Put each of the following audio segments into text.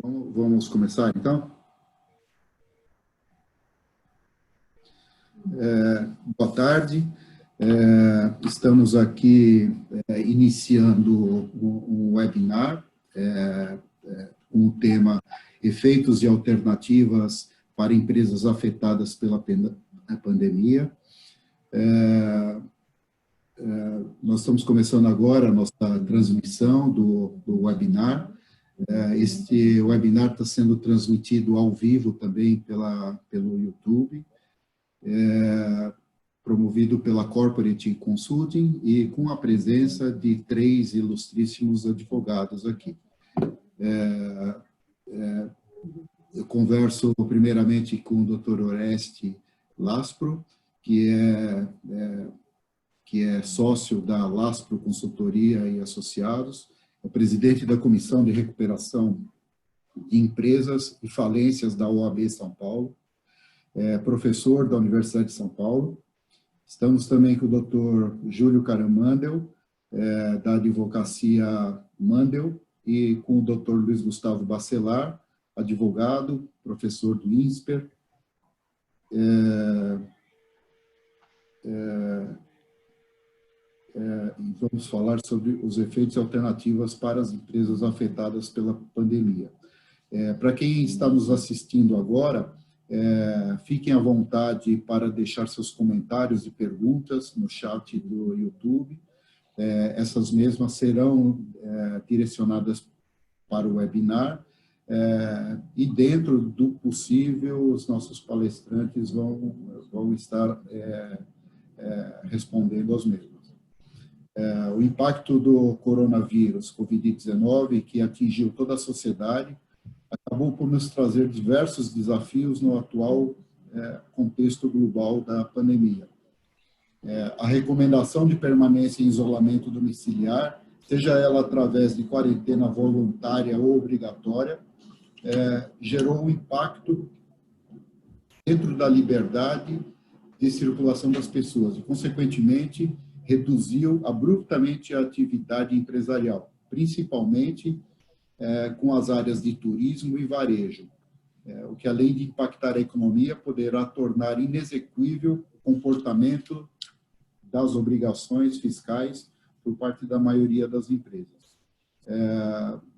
Vamos começar, então? Boa tarde. Estamos aqui iniciando um webinar com o tema Efeitos e Alternativas para Empresas Afetadas pela Pandemia. Nós estamos começando agora a nossa transmissão do webinar. Este webinar está sendo transmitido ao vivo também pelo YouTube, promovido pela Corporate Consulting e com a presença de 3 ilustríssimos advogados aqui. Eu converso primeiramente com o Dr. Oreste Laspro, que é sócio da Laspro Consultoria e Associados, é presidente da Comissão de Recuperação de Empresas e Falências da OAB São Paulo, é professor da Universidade de São Paulo. Estamos também com o Dr. Júlio Caramandel, da Advocacia Mandel, e com o Dr. Luiz Gustavo Bacelar, advogado, professor do INSPER. Vamos falar sobre os efeitos e alternativas para as empresas afetadas pela pandemia. Para quem está nos assistindo agora, fiquem à vontade para deixar seus comentários e perguntas no chat do YouTube. Essas mesmas serão direcionadas para o webinar e, dentro do possível, os nossos palestrantes vão estar respondendo aos mesmos. O impacto do coronavírus, Covid-19, que atingiu toda a sociedade, acabou por nos trazer diversos desafios no atual contexto global da pandemia. A recomendação de permanência em isolamento domiciliar, seja ela através de quarentena voluntária ou obrigatória, gerou um impacto dentro da liberdade de circulação das pessoas e, consequentemente, reduziu abruptamente a atividade empresarial, principalmente com as áreas de turismo e varejo, o que, além de impactar a economia, poderá tornar inexequível o comportamento das obrigações fiscais por parte da maioria das empresas.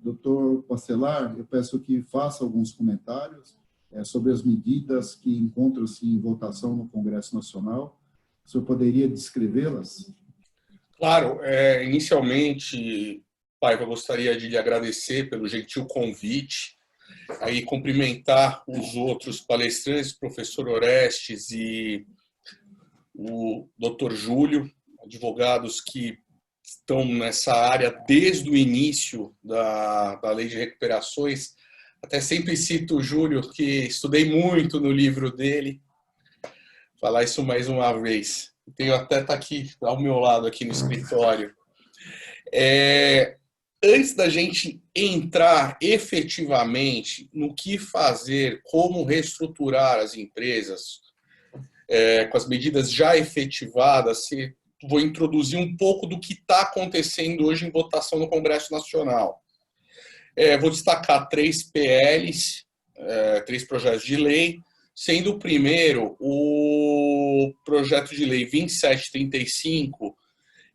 Dr. Bacelar, eu peço que faça alguns comentários sobre as medidas que encontram-se em votação no Congresso Nacional. O senhor poderia descrevê-las? Claro. Inicialmente, Paiva, eu gostaria de lhe agradecer pelo gentil convite, aí cumprimentar os outros palestrantes, professor Orestes e o Dr. Júlio, advogados que estão nessa área desde o início da Lei de Recuperações. Até sempre cito o Júlio, que estudei muito no livro dele. Falar isso mais uma vez. Tenho até tá aqui ao meu lado aqui no escritório. Antes da gente entrar efetivamente no que fazer, como reestruturar as empresas, com as medidas já efetivadas, vou introduzir um pouco do que está acontecendo hoje em votação no Congresso Nacional. Vou destacar 3 PLs, 3 projetos de lei, sendo o primeiro o projeto de lei 2735,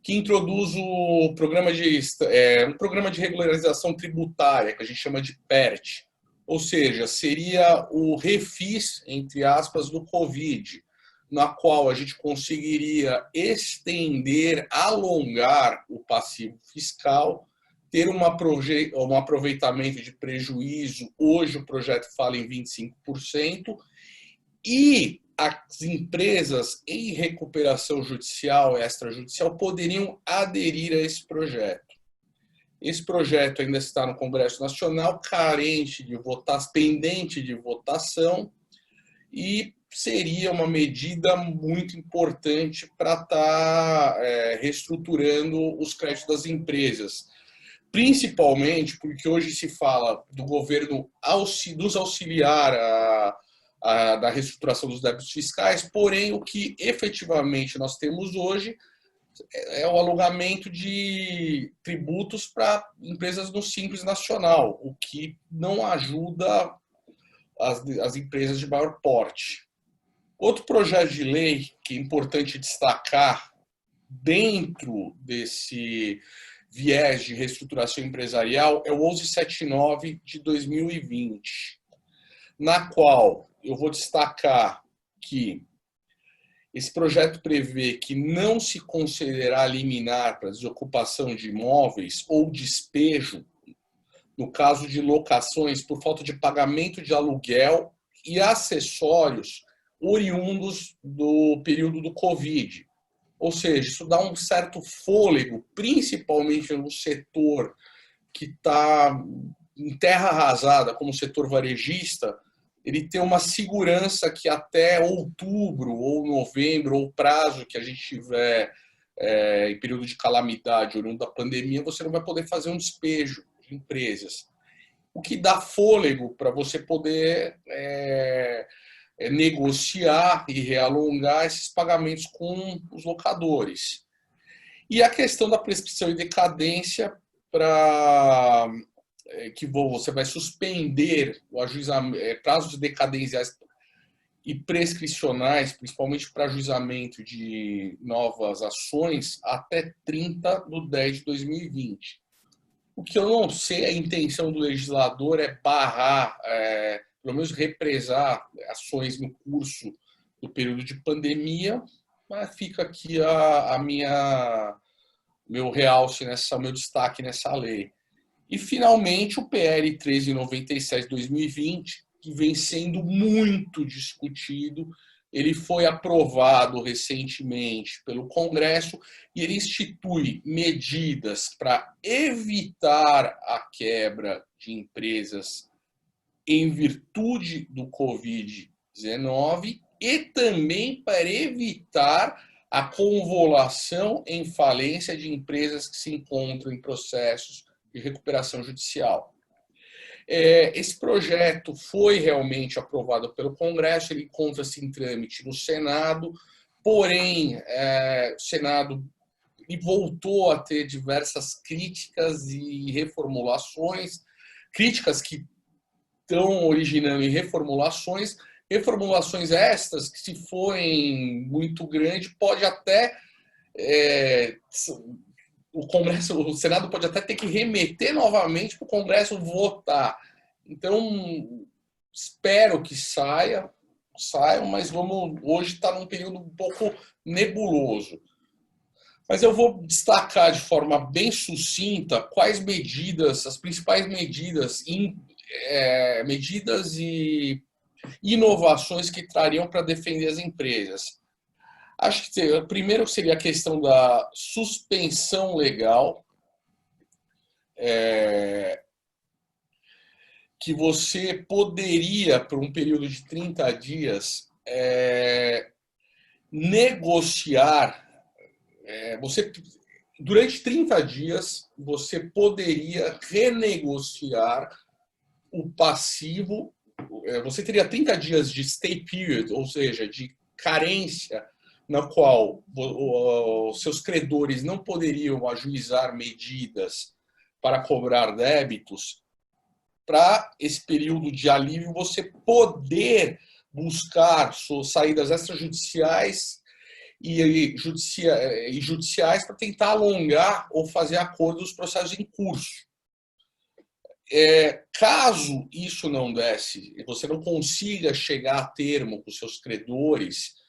que introduz um programa de regularização tributária, que a gente chama de PERT, ou seja, seria o refis, entre aspas, do Covid, na qual a gente conseguiria estender, alongar o passivo fiscal, ter um aproveitamento de prejuízo. Hoje o projeto fala em 25%, e as empresas em recuperação judicial, extrajudicial, poderiam aderir a esse projeto. Esse projeto ainda está no Congresso Nacional, pendente de votação, e seria uma medida muito importante para estar reestruturando os créditos das empresas. Principalmente porque hoje se fala do governo nos auxiliar da reestruturação dos débitos fiscais, porém o que efetivamente nós temos hoje é o alugamento de tributos para empresas no Simples Nacional, o que não ajuda as empresas de maior porte. Outro projeto de lei que é importante destacar dentro desse viés de reestruturação empresarial é o 1179 de 2020, na qual eu vou destacar que esse projeto prevê que não se considerará liminar para desocupação de imóveis ou despejo no caso de locações por falta de pagamento de aluguel e acessórios oriundos do período do Covid. Ou seja, isso dá um certo fôlego, principalmente no setor que está em terra arrasada, como o setor varejista, ele tem uma segurança que até outubro ou novembro, ou prazo que a gente tiver em período de calamidade oriundo da pandemia, você não vai poder fazer um despejo de empresas. O que dá fôlego para você poder negociar e realongar esses pagamentos com os locadores. E a questão da prescrição e decadência para que você vai suspender o ajuizamento, prazos de decadências e prescricionais, principalmente para ajuizamento de novas ações, até 30/10/2020. O que eu não sei, a intenção do legislador é barrar, pelo menos represar ações no curso do período de pandemia, mas fica aqui meu realce, meu destaque nessa lei. E, finalmente, o PL 1397/2020, que vem sendo muito discutido, ele foi aprovado recentemente pelo Congresso e ele institui medidas para evitar a quebra de empresas em virtude do Covid-19 e também para evitar a convolução em falência de empresas que se encontram em processos de recuperação judicial. Esse projeto foi realmente aprovado pelo Congresso, ele encontra-se em trâmite no Senado, porém, o Senado voltou a ter diversas críticas e reformulações, críticas que estão originando em reformulações estas que, se forem muito grandes, pode até o Senado pode até ter que remeter novamente para o Congresso votar. Então, espero que saiam, mas hoje está num período um pouco nebuloso. Mas eu vou destacar de forma bem sucinta quais medidas, as principais medidas e inovações que trariam para defender as empresas. Acho que primeiro seria a questão da suspensão legal, que você poderia, por um período de 30 dias, negociar. Durante 30 dias, você poderia renegociar o passivo. Você teria 30 dias de stay period, ou seja, de carência, na qual os seus credores não poderiam ajuizar medidas para cobrar débitos. Para esse período de alívio, você poder buscar suas saídas extrajudiciais e judiciais para tentar alongar ou fazer acordo dos processos em curso. Caso isso não desse, você não consiga chegar a termo com seus credores,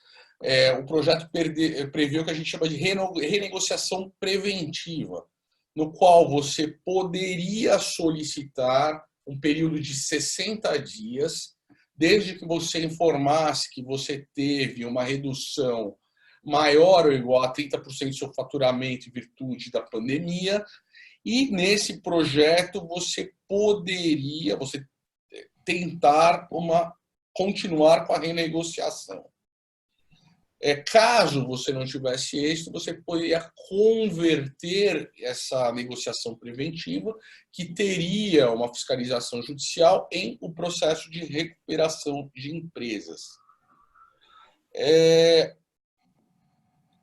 o projeto prevê o que a gente chama de renegociação preventiva, no qual você poderia solicitar um período de 60 dias, desde que você informasse que você teve uma redução maior ou igual a 30% do seu faturamento em virtude da pandemia, e nesse projeto você poderia tentar continuar com a renegociação. Caso você não tivesse êxito, você poderia converter essa negociação preventiva, que teria uma fiscalização judicial, em o processo de recuperação de empresas.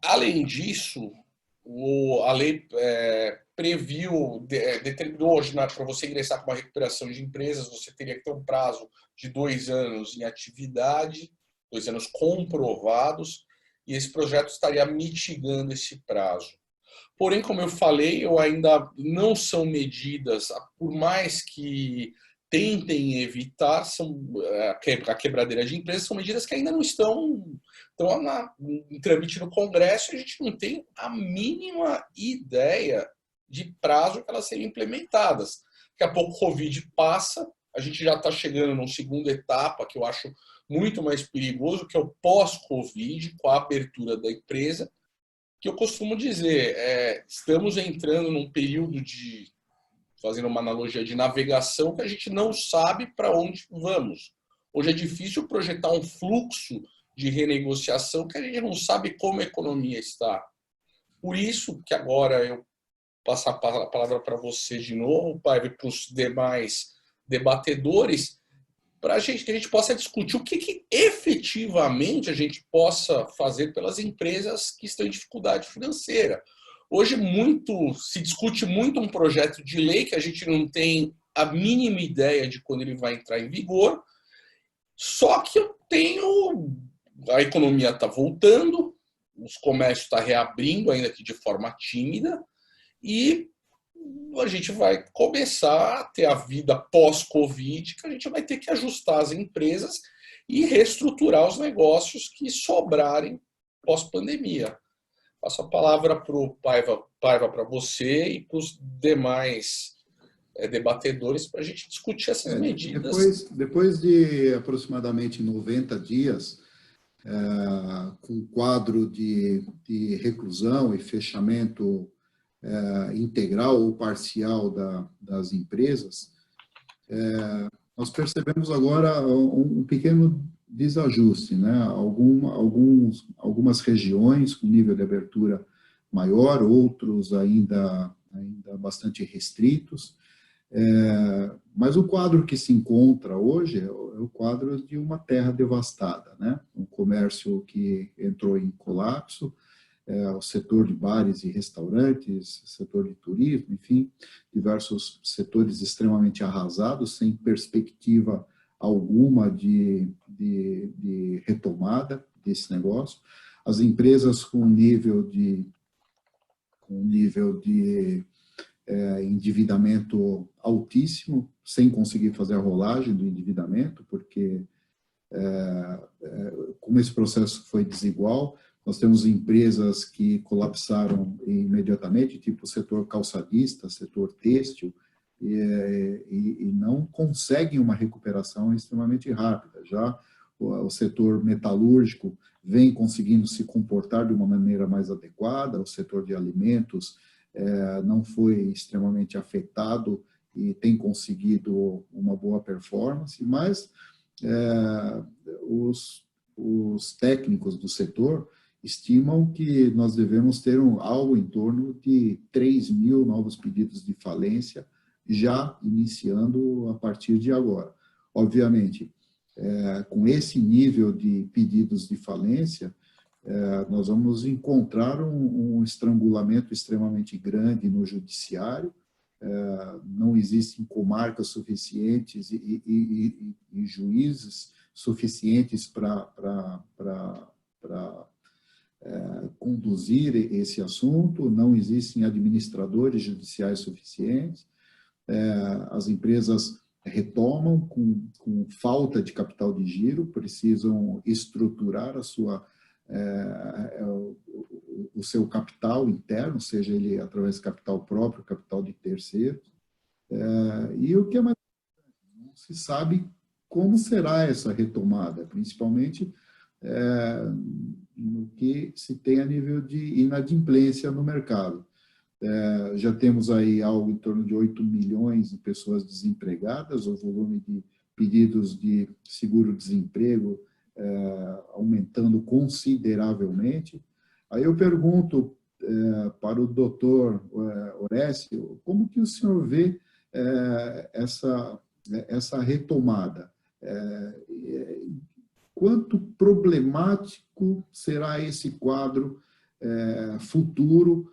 Além disso, a lei previu, determinou hoje, para você ingressar com uma recuperação de empresas, você teria que ter um prazo de 2 anos em atividade, 2 anos comprovados, e esse projeto estaria mitigando esse prazo. Porém, como eu falei, ainda não são medidas, por mais que tentem evitar a quebradeira de empresas, são medidas que ainda não estão em trâmite no Congresso, e a gente não tem a mínima ideia de prazo que elas seriam implementadas. Daqui a pouco o Covid passa, a gente já está chegando numa segunda etapa, que eu acho muito mais perigoso, que é o pós-Covid, com a abertura da empresa, que eu costumo dizer, estamos entrando num período de, fazendo uma analogia de navegação, que a gente não sabe para onde vamos. Hoje é difícil projetar um fluxo de renegociação que a gente não sabe como a economia está. Por isso que agora eu passo a palavra para você de novo, Paiva, e para os demais debatedores, para que a gente possa discutir o que efetivamente a gente possa fazer pelas empresas que estão em dificuldade financeira. Hoje se discute muito um projeto de lei que a gente não tem a mínima ideia de quando ele vai entrar em vigor, só que a economia está voltando, os comércios estão reabrindo, ainda que de forma tímida, e a gente vai começar a ter a vida pós-Covid, que a gente vai ter que ajustar as empresas e reestruturar os negócios que sobrarem pós-pandemia. Passo a palavra para o Paiva para você e para os demais debatedores para a gente discutir essas medidas. Depois de aproximadamente 90 dias, com um quadro de reclusão e fechamento integral ou parcial das empresas, nós percebemos agora um pequeno desajuste, né? Algumas regiões com nível de abertura maior, outros ainda bastante restritos, mas o quadro que se encontra hoje é o quadro de uma terra devastada, né? Um comércio que entrou em colapso, o setor de bares e restaurantes, setor de turismo, enfim, diversos setores extremamente arrasados, sem perspectiva alguma de retomada desse negócio. As empresas com nível de endividamento altíssimo, sem conseguir fazer a rolagem do endividamento, porque como esse processo foi desigual, nós temos empresas que colapsaram imediatamente, tipo o setor calçadista, setor têxtil, e não conseguem uma recuperação extremamente rápida. Já o setor metalúrgico vem conseguindo se comportar de uma maneira mais adequada, o setor de alimentos não foi extremamente afetado e tem conseguido uma boa performance, mas os técnicos do setor estimam que nós devemos ter algo em torno de 3.000 novos pedidos de falência já iniciando a partir de agora. Obviamente, com esse nível de pedidos de falência, nós vamos encontrar um estrangulamento extremamente grande no judiciário, não existem comarcas suficientes e juízes suficientes para conduzir esse assunto, não existem administradores judiciais suficientes, as empresas retomam com falta de capital de giro, precisam estruturar o seu capital interno, seja ele através de capital próprio, capital de terceiros, e o que é mais não se sabe como será essa retomada, principalmente no que se tem a nível de inadimplência no mercado. Já temos aí algo em torno de 8 milhões de pessoas desempregadas, o volume de pedidos de seguro-desemprego aumentando consideravelmente. Aí eu pergunto para o doutor Horácio, como que o senhor vê essa retomada? Quanto problemático será esse quadro futuro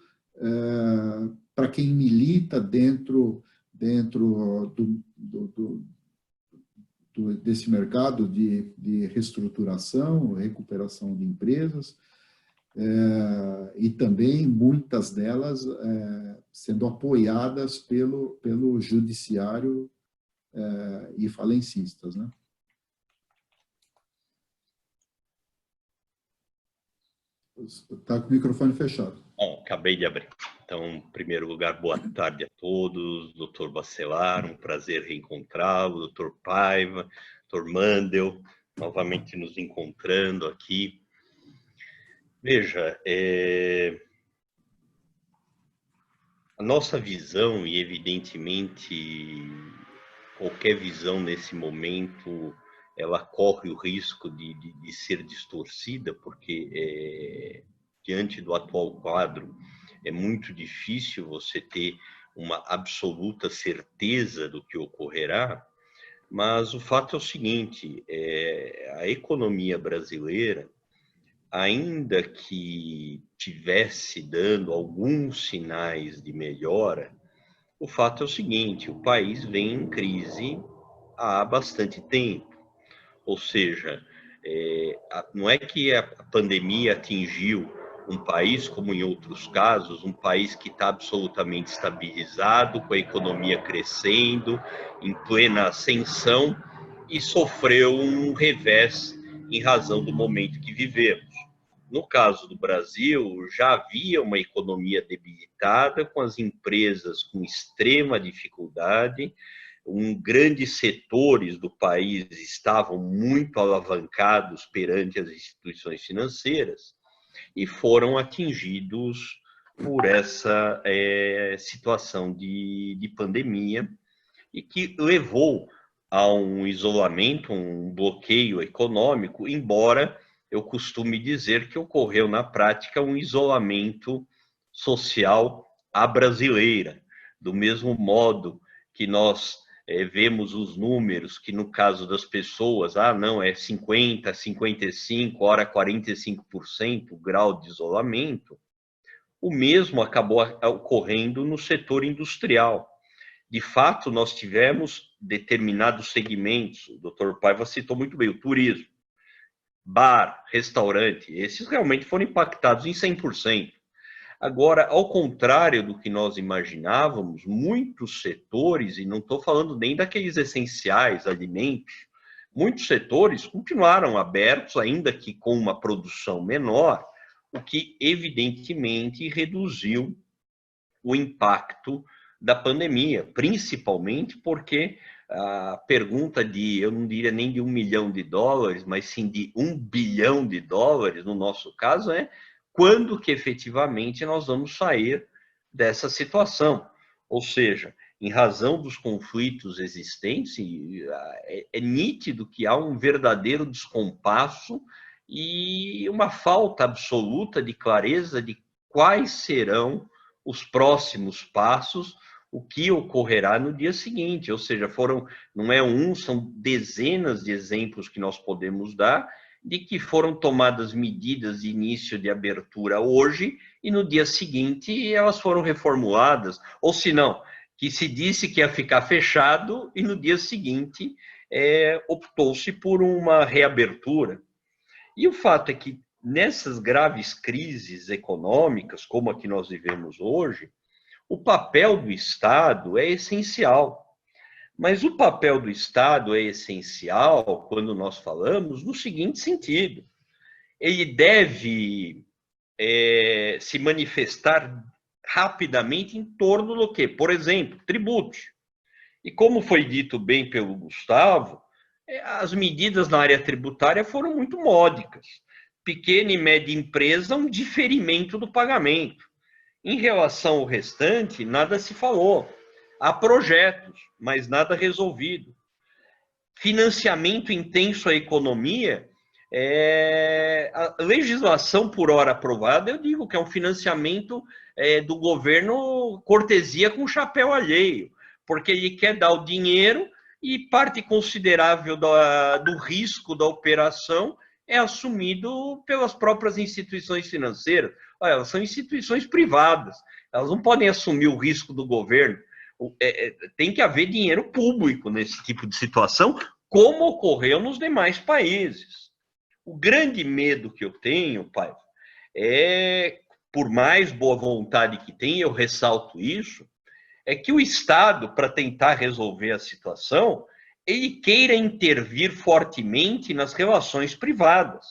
para quem milita dentro desse mercado de reestruturação, recuperação de empresas, e também muitas delas sendo apoiadas pelo judiciário e falencistas, né? Está com o microfone fechado. Bom, acabei de abrir. Então, em primeiro lugar, boa tarde a todos. Dr. Bacelar, um prazer reencontrá-lo. Dr. Paiva, Dr. Mandel, novamente nos encontrando aqui. Veja, a nossa visão, e evidentemente qualquer visão nesse momento, ela corre o risco de ser distorcida, porque diante do atual quadro é muito difícil você ter uma absoluta certeza do que ocorrerá, mas o fato é o seguinte, a economia brasileira, ainda que tivesse dando alguns sinais de melhora, o fato é o seguinte, o país vem em crise há bastante tempo. Ou seja, não é que a pandemia atingiu um país, como em outros casos, um país que está absolutamente estabilizado, com a economia crescendo, em plena ascensão, e sofreu um revés em razão do momento que vivemos. No caso do Brasil, já havia uma economia debilitada, com as empresas com extrema dificuldade, grandes setores do país estavam muito alavancados perante as instituições financeiras e foram atingidos por essa situação de pandemia e que levou a um isolamento, um bloqueio econômico, embora eu costume dizer que ocorreu na prática um isolamento social à brasileira, do mesmo modo que nós vemos os números que no caso das pessoas, não, é 50%, 55%, ora 45% o grau de isolamento, o mesmo acabou ocorrendo no setor industrial. De fato, nós tivemos determinados segmentos, o Dr. Paiva citou muito bem, o turismo, bar, restaurante, esses realmente foram impactados em 100%. Agora, ao contrário do que nós imaginávamos, muitos setores, e não estou falando nem daqueles essenciais, alimentos, muitos setores continuaram abertos, ainda que com uma produção menor, o que evidentemente reduziu o impacto da pandemia, principalmente porque a pergunta eu não diria nem de $1 milhão, mas sim de $1 bilhão, no nosso caso, quando que efetivamente nós vamos sair dessa situação. Ou seja, em razão dos conflitos existentes, é nítido que há um verdadeiro descompasso e uma falta absoluta de clareza de quais serão os próximos passos, o que ocorrerá no dia seguinte. Ou seja, não é são dezenas de exemplos que nós podemos dar de que foram tomadas medidas de início de abertura hoje e no dia seguinte elas foram reformuladas, ou se não, que se disse que ia ficar fechado e no dia seguinte optou-se por uma reabertura. E o fato é que nessas graves crises econômicas, como a que nós vivemos hoje, o papel do Estado é essencial. Mas o papel do Estado é essencial quando nós falamos no seguinte sentido. Ele deve se manifestar rapidamente em torno do quê? Por exemplo, tributos. E como foi dito bem pelo Gustavo, as medidas na área tributária foram muito módicas. Pequena e média empresa, um diferimento do pagamento. Em relação ao restante, nada se falou. Há projetos, mas nada resolvido. Financiamento intenso à economia, a legislação por hora aprovada, eu digo que é um financiamento do governo cortesia com chapéu alheio, porque ele quer dar o dinheiro e parte considerável do risco da operação é assumido pelas próprias instituições financeiras. Olha, elas são instituições privadas. elas não podem assumir o risco do governo. Tem que haver dinheiro público nesse tipo de situação, como ocorreu nos demais países. O grande medo que eu tenho, pai, por mais boa vontade que tenha, eu ressalto isso, é que o Estado, para tentar resolver a situação, ele queira intervir fortemente nas relações privadas.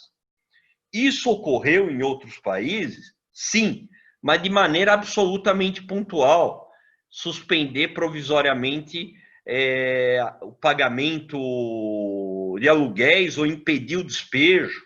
Isso ocorreu em outros países? Sim, mas de maneira absolutamente pontual. Suspender provisoriamente o pagamento de aluguéis ou impedir o despejo.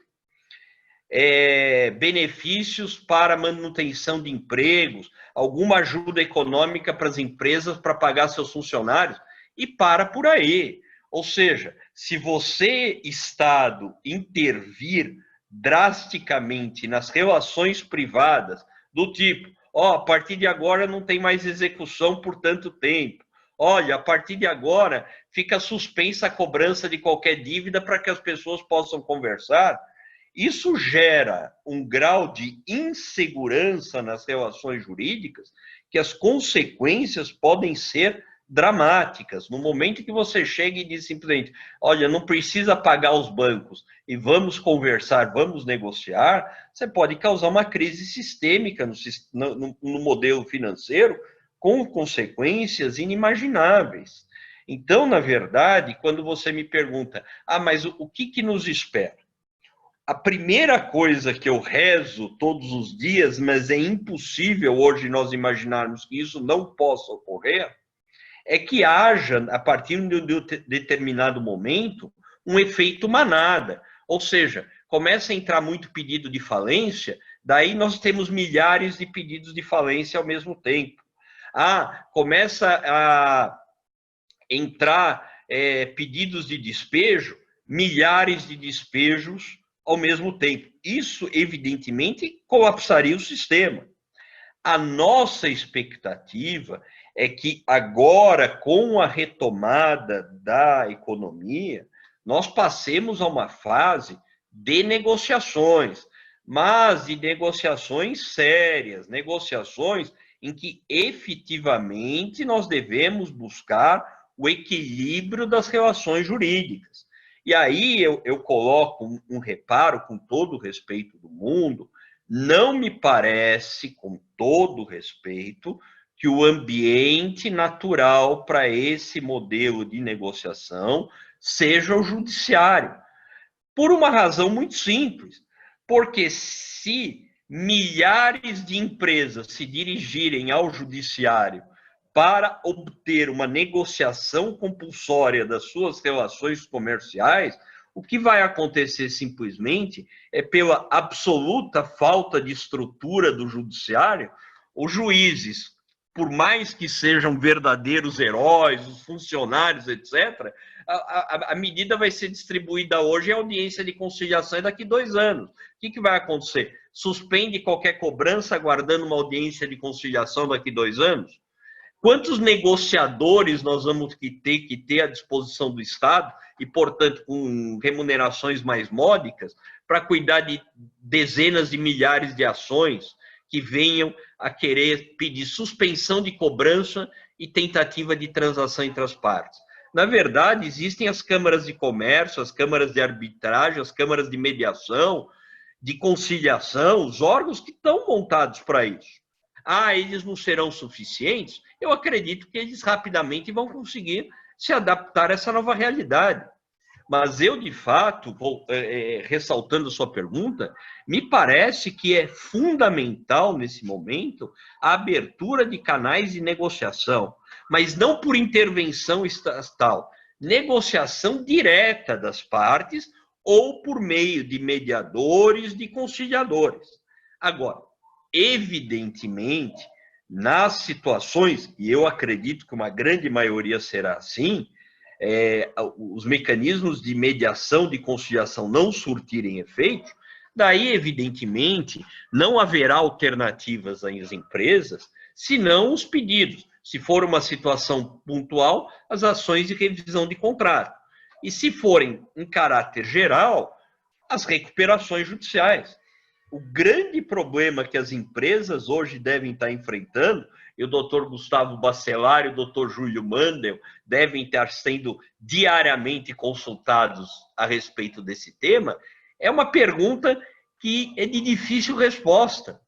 Benefícios para manutenção de empregos, alguma ajuda econômica para as empresas para pagar seus funcionários, e para por aí. Ou seja, se você, Estado, intervir drasticamente nas relações privadas, do tipo, a partir de agora não tem mais execução por tanto tempo, olha, a partir de agora fica suspensa a cobrança de qualquer dívida para que as pessoas possam conversar, isso gera um grau de insegurança nas relações jurídicas que as consequências podem ser dramáticas. No momento que você chega e diz simplesmente, olha, não precisa pagar os bancos e vamos conversar, vamos negociar, você pode causar uma crise sistêmica no modelo financeiro com consequências inimagináveis. Então, na verdade, quando você me pergunta, mas o que nos espera? A primeira coisa que eu rezo todos os dias, mas é impossível hoje nós imaginarmos que isso não possa ocorrer, é que haja, a partir de um determinado momento, um efeito manada. Ou seja, começa a entrar muito pedido de falência, daí nós temos milhares de pedidos de falência ao mesmo tempo. Começa a entrar pedidos de despejo, milhares de despejos ao mesmo tempo. Isso, evidentemente, colapsaria o sistema. A nossa expectativa é que agora, com a retomada da economia, nós passemos a uma fase de negociações, mas de negociações sérias, negociações em que efetivamente nós devemos buscar o equilíbrio das relações jurídicas. E aí eu coloco um reparo, com todo o respeito do mundo, não me parece, com todo o respeito, que o ambiente natural para esse modelo de negociação seja o judiciário. Por uma razão muito simples. Porque se milhares de empresas se dirigirem ao judiciário para obter uma negociação compulsória das suas relações comerciais, o que vai acontecer simplesmente é, pela absoluta falta de estrutura do judiciário, os juízes, por mais que sejam verdadeiros heróis, os funcionários, etc., a medida vai ser distribuída hoje em audiência de conciliação daqui a 2 anos. O que vai acontecer? Suspende qualquer cobrança aguardando uma audiência de conciliação daqui a 2 anos? Quantos negociadores nós vamos ter à disposição do Estado e, portanto, com remunerações mais módicas para cuidar de dezenas de milhares de ações que venham a querer pedir suspensão de cobrança e tentativa de transação entre as partes? Na verdade, existem as câmaras de comércio, as câmaras de arbitragem, as câmaras de mediação, de conciliação, os órgãos que estão montados para isso. Eles não serão suficientes? Eu acredito que eles rapidamente vão conseguir se adaptar a essa nova realidade. Mas eu, de fato, ressaltando a sua pergunta, me parece que é fundamental, nesse momento, a abertura de canais de negociação, mas não por intervenção estatal, negociação direta das partes ou por meio de mediadores, de conciliadores. Agora, evidentemente, nas situações, e eu acredito que uma grande maioria será assim, os mecanismos de mediação, de conciliação não surtirem efeito, daí, evidentemente, não haverá alternativas às empresas, senão os pedidos. Se for uma situação pontual, as ações de revisão de contrato. E se forem em caráter geral, as recuperações judiciais. o grande problema que as empresas hoje devem estar enfrentando, e o doutor Gustavo Bacelar e o doutor Júlio Mandel devem estar sendo diariamente consultados a respeito desse tema, é uma pergunta que é de difícil resposta.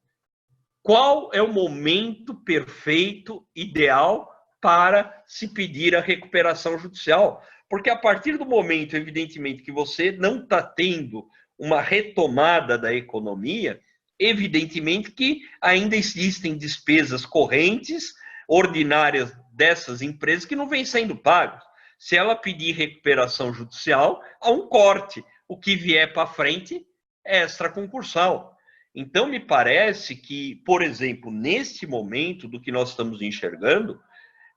Qual é o momento perfeito, ideal, para se pedir a recuperação judicial? Porque a partir do momento, evidentemente, que você não está tendo uma retomada da economia, evidentemente que ainda existem despesas correntes, ordinárias dessas empresas que não vêm sendo pagas. Se ela pedir recuperação judicial, há um corte. O que vier para frente é extraconcursal. Então, me parece que, por exemplo, neste momento do que nós estamos enxergando,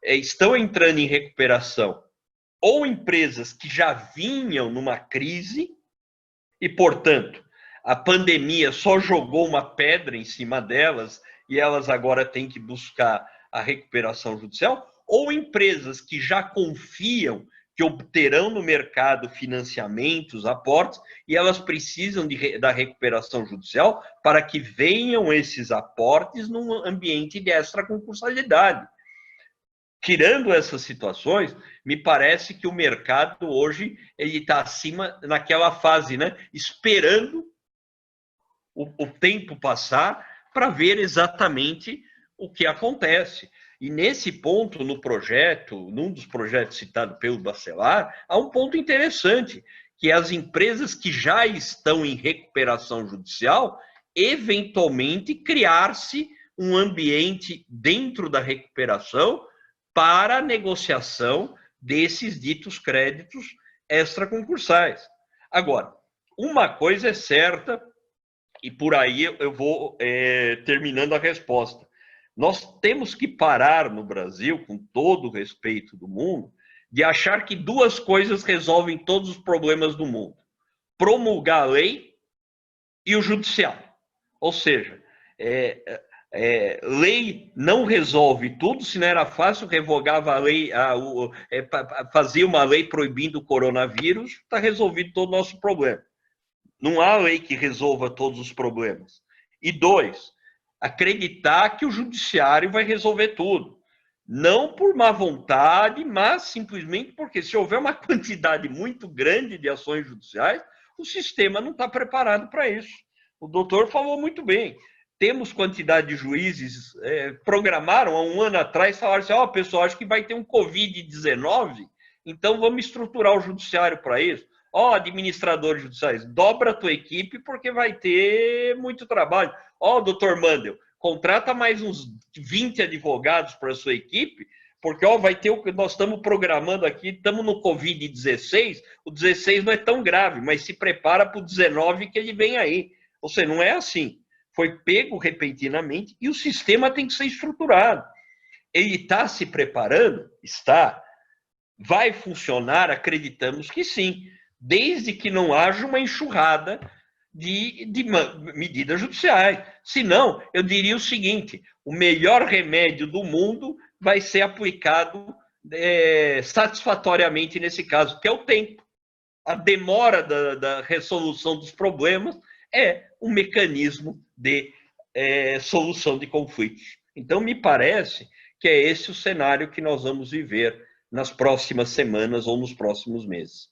estão entrando em recuperação ou empresas que já vinham numa crise e, portanto, a pandemia só jogou uma pedra em cima delas e elas agora têm que buscar a recuperação judicial, ou empresas que já confiam que obterão no mercado financiamentos, aportes, e elas precisam da recuperação judicial para que venham esses aportes num ambiente de extraconcursalidade. Tirando essas situações, me parece que o mercado hoje está acima, naquela fase, né, esperando o tempo passar para ver exatamente o que acontece. E nesse ponto, no projeto, num dos projetos citados pelo Bacelar, há um ponto interessante, que as empresas que já estão em recuperação judicial, eventualmente criar-se um ambiente dentro da recuperação para a negociação desses ditos créditos extraconcursais. Agora, uma coisa é certa, e por aí eu vou terminando a resposta. Nós temos que parar no Brasil, com todo o respeito do mundo, de achar que duas coisas resolvem todos os problemas do mundo: promulgar a lei e o judiciário. Ou seja, lei não resolve tudo. Se não era fácil, revogava a lei, fazia uma lei proibindo o coronavírus, está resolvido todo o nosso problema. Não há lei que resolva todos os problemas. E dois, acreditar que o judiciário vai resolver tudo. Não por má vontade, mas simplesmente porque, se houver uma quantidade muito grande de ações judiciais, o sistema não está preparado para isso. O doutor falou muito bem. Temos quantidade de juízes, programaram há um ano atrás, falaram assim: pessoal, acho que vai ter um Covid-19, então vamos estruturar o judiciário para isso. Administradores judiciais, dobra a tua equipe porque vai ter muito trabalho. Doutor Mandel, contrata mais uns 20 advogados para a sua equipe, porque vai ter o que nós estamos programando aqui, estamos no Covid-16, o 16 não é tão grave, mas se prepara para o 19 que ele vem aí. Ou seja, não é assim. Foi pego repentinamente e o sistema tem que ser estruturado. Ele está se preparando? Está. Vai funcionar? Acreditamos que sim, desde que não haja uma enxurrada de medidas judiciais. Senão, eu diria o seguinte: o melhor remédio do mundo vai ser aplicado satisfatoriamente nesse caso, que é o tempo. A demora da resolução dos problemas é um mecanismo de solução de conflitos. Então, me parece que é esse o cenário que nós vamos viver nas próximas semanas ou nos próximos meses.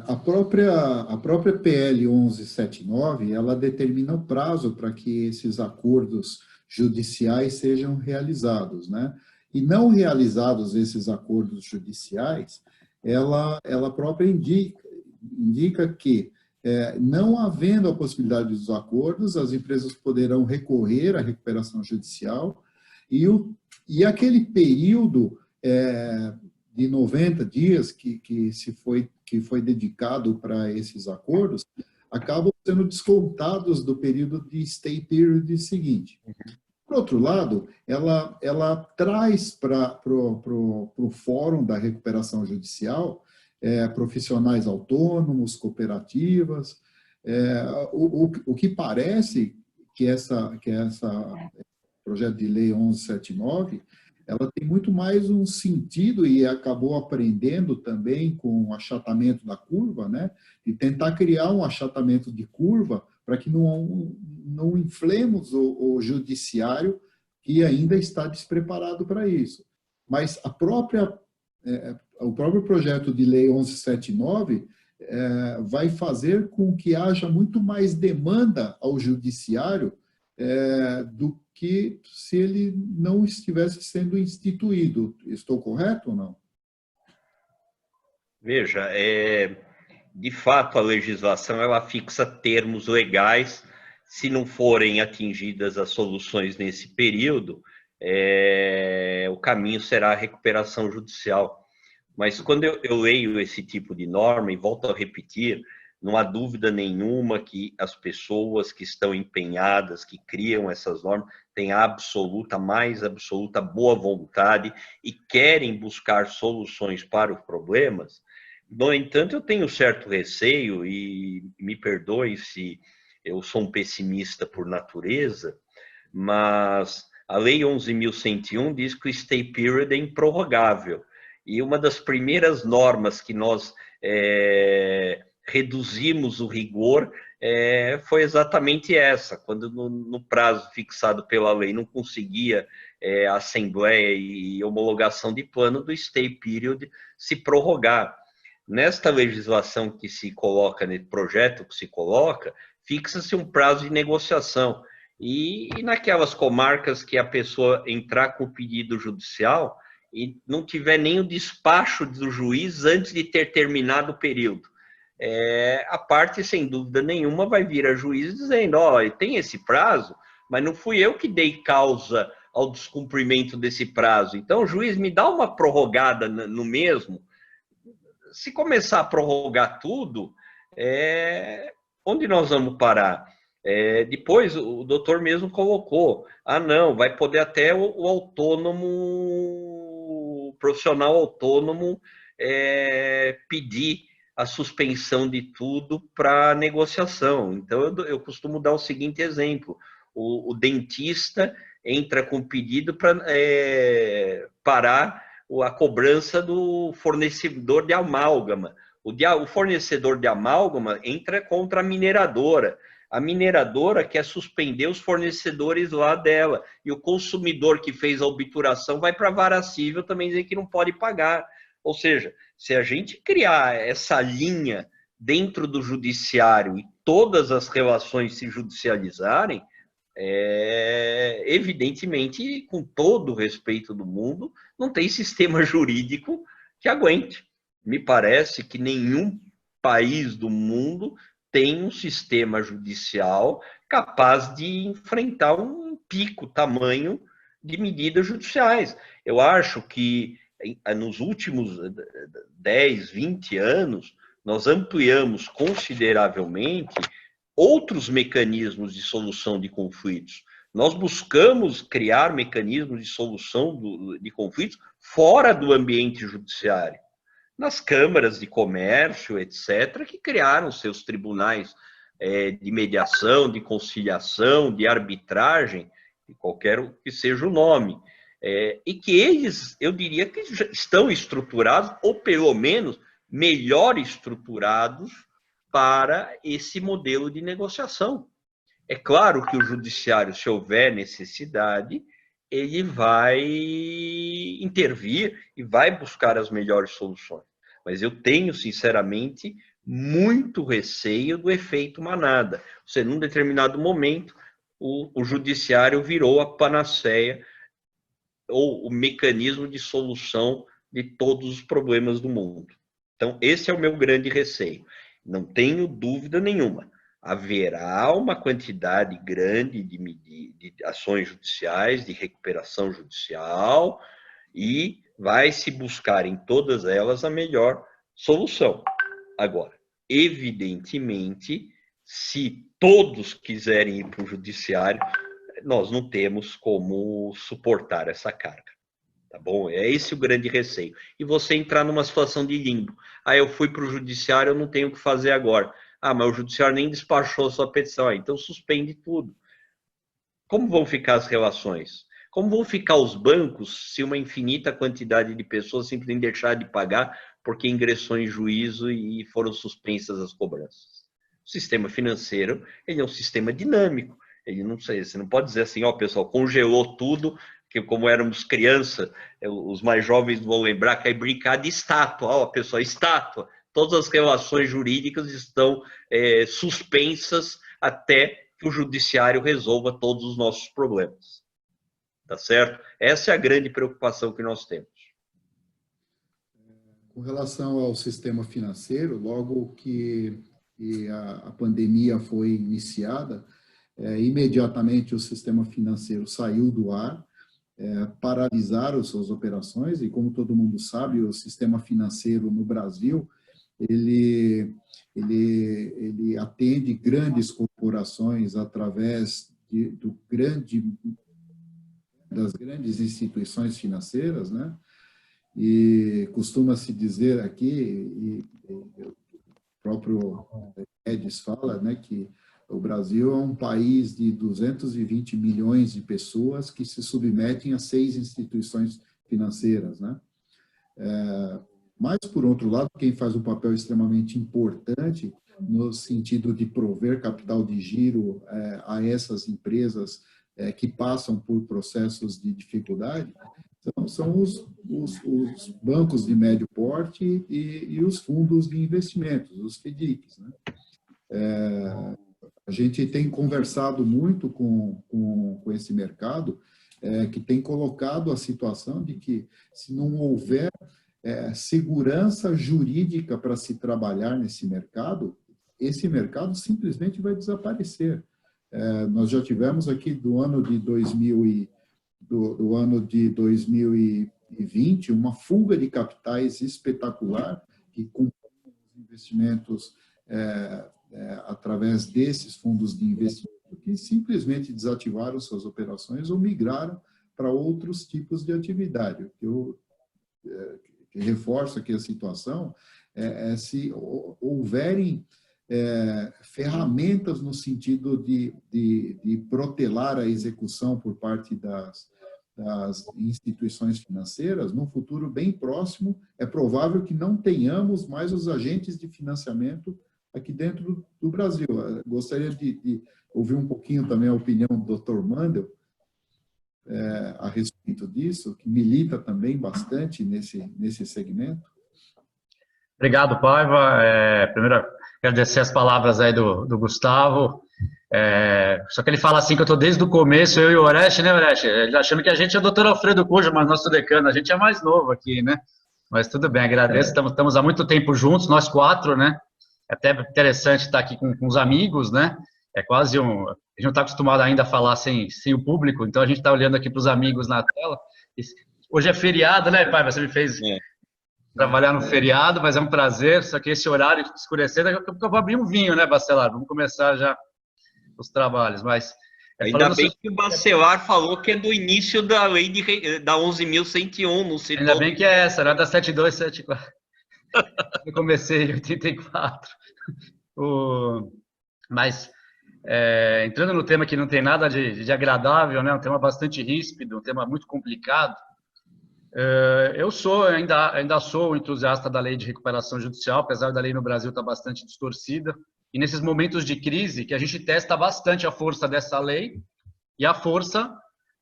A própria PL 1179, ela determina o prazo para que esses acordos judiciais sejam realizados, né? E não realizados esses acordos judiciais, ela própria indica que, não havendo a possibilidade dos acordos, as empresas poderão recorrer à recuperação judicial e aquele período de 90 dias que foi dedicado para esses acordos, acabam sendo descontados do período de stay period seguinte. Por outro lado, ela traz para o Fórum da Recuperação Judicial profissionais autônomos, cooperativas. O que parece que essa projeto de lei 1179 ela tem muito mais um sentido, e acabou aprendendo também com o achatamento da curva, né? E tentar criar um achatamento de curva para que não inflemos o judiciário, que ainda está despreparado para isso. Mas o próprio projeto de lei 1179 vai fazer com que haja muito mais demanda ao judiciário do que se ele não estivesse sendo instituído. Estou correto ou não? Veja, de fato, a legislação ela fixa termos legais. Se não forem atingidas as soluções nesse período, o caminho será a recuperação judicial. Mas quando eu leio esse tipo de norma, e volto a repetir, não há dúvida nenhuma que as pessoas que estão empenhadas, que criam essas normas, têm a mais absoluta boa vontade e querem buscar soluções para os problemas. No entanto, eu tenho certo receio, e me perdoe se eu sou um pessimista por natureza, mas a Lei 11.101 diz que o stay period é improrrogável. E uma das primeiras normas que nós reduzimos o rigor foi exatamente essa, quando no prazo fixado pela lei não conseguia a Assembleia e homologação de plano do stay period se prorrogar. Nesta legislação que se coloca, nesse projeto que se coloca, fixa-se um prazo de negociação. E naquelas comarcas que a pessoa entrar com o pedido judicial e não tiver nem o despacho do juiz antes de ter terminado o período, a parte, sem dúvida nenhuma, vai vir a juiz dizendo, tem esse prazo, mas não fui eu que dei causa ao descumprimento desse prazo. Então, o juiz me dá uma prorrogada no mesmo. Se começar a prorrogar tudo, onde nós vamos parar? Depois, o doutor mesmo colocou, não, vai poder até o autônomo, o profissional autônomo pedir a suspensão de tudo para negociação. Então, eu costumo dar o seguinte exemplo, o dentista entra com pedido para parar a cobrança do fornecedor de amálgama. O fornecedor de amálgama entra contra a mineradora. A mineradora quer suspender os fornecedores lá dela. E o consumidor que fez a obturação vai para a vara civil também dizer que não pode pagar. Ou seja, se a gente criar essa linha dentro do judiciário e todas as relações se judicializarem, evidentemente, com todo o respeito do mundo, não tem sistema jurídico que aguente. Me parece que nenhum país do mundo tem um sistema judicial capaz de enfrentar um pico tamanho de medidas judiciais. Eu acho que nos últimos 10, 20 anos, nós ampliamos consideravelmente outros mecanismos de solução de conflitos. Nós buscamos criar mecanismos de solução de conflitos fora do ambiente judiciário. Nas câmaras de comércio, etc., que criaram seus tribunais de mediação, de conciliação, de arbitragem, qualquer que seja o nome. E que eles, eu diria que já estão estruturados, ou pelo menos melhor estruturados, para esse modelo de negociação. É claro que o judiciário, se houver necessidade, ele vai intervir e vai buscar as melhores soluções. Mas eu tenho, sinceramente, muito receio do efeito manada. Você, num determinado momento, o judiciário virou a panaceia ou o mecanismo de solução de todos os problemas do mundo. Então, esse é o meu grande receio. Não tenho dúvida nenhuma. Haverá uma quantidade grande de ações judiciais, de recuperação judicial, e vai se buscar em todas elas a melhor solução. Agora, evidentemente, se todos quiserem ir para o judiciário, nós não temos como suportar essa carga. Tá bom? É esse o grande receio. E você entrar numa situação de limbo. Eu fui para o judiciário, eu não tenho o que fazer agora. Mas o judiciário nem despachou a sua petição. Então suspende tudo. Como vão ficar as relações? Como vão ficar os bancos se uma infinita quantidade de pessoas simplesmente deixar de pagar porque ingressou em juízo e foram suspensas as cobranças? O sistema financeiro, ele é um sistema dinâmico. Ele não sei, você não pode dizer assim, ó, pessoal, congelou tudo, que como éramos criança, os mais jovens vão lembrar que é brincar de estátua, ó, pessoal, estátua. Todas as relações jurídicas estão suspensas até que o judiciário resolva todos os nossos problemas. Tá certo? Essa é a grande preocupação que nós temos. Com relação ao sistema financeiro, logo que a pandemia foi iniciada, imediatamente o sistema financeiro saiu do ar, paralisaram suas operações, e como todo mundo sabe, o sistema financeiro no Brasil, ele atende grandes corporações através das grandes instituições financeiras, né? E costuma-se dizer aqui, e o próprio Guedes fala, né, que o Brasil é um país de 220 milhões de pessoas que se submetem a 6 instituições financeiras, né? Mas, por outro lado, quem faz um papel extremamente importante no sentido de prover capital de giro a essas empresas que passam por processos de dificuldade, são os bancos de médio porte e os fundos de investimentos, os FDICs, né? A gente tem conversado muito com esse mercado, que tem colocado a situação de que, se não houver segurança jurídica para se trabalhar nesse mercado, esse mercado simplesmente vai desaparecer. Nós já tivemos aqui do ano de 2020 uma fuga de capitais espetacular, que com investimentos através desses fundos de investimento, que simplesmente desativaram suas operações ou migraram para outros tipos de atividade. Eu reforço aqui a situação, se houverem ferramentas no sentido de protelar a execução por parte das instituições financeiras, num futuro bem próximo, é provável que não tenhamos mais os agentes de financiamento aqui dentro do Brasil. Eu gostaria de ouvir um pouquinho também a opinião do Dr. Mandel a respeito disso, que milita também bastante nesse segmento. Obrigado, Paiva. Primeiro, agradecer as palavras aí do Gustavo. Só que ele fala assim que eu estou desde o começo, eu e o Oreste, né, Oreste? Ele achando que a gente é o doutor Alfredo Cuja, mas nosso decano, a gente é mais novo aqui, né? Mas tudo bem, agradeço. Estamos há muito tempo juntos, nós 4, né? É até interessante estar aqui com os amigos, né? É quase um... A gente não está acostumado ainda a falar sem o público, então a gente está olhando aqui para os amigos na tela. Hoje é feriado, né, Paiva? Você me fez trabalhar no feriado, mas é um prazer, só que esse horário escurecer, daqui a pouco eu vou abrir um vinho, né, Bacelar? Vamos começar já os trabalhos, mas... Ainda bem que o Bacelar falou que é do início da lei da 11.101, não citou. Ainda bem que é essa, era da 7274. Eu comecei em 84. Mas, entrando no tema que não tem nada de agradável, né, um tema bastante ríspido, um tema muito complicado, eu ainda sou entusiasta da lei de recuperação judicial, apesar da lei no Brasil estar bastante distorcida. E nesses momentos de crise, que a gente testa bastante a força dessa lei e a força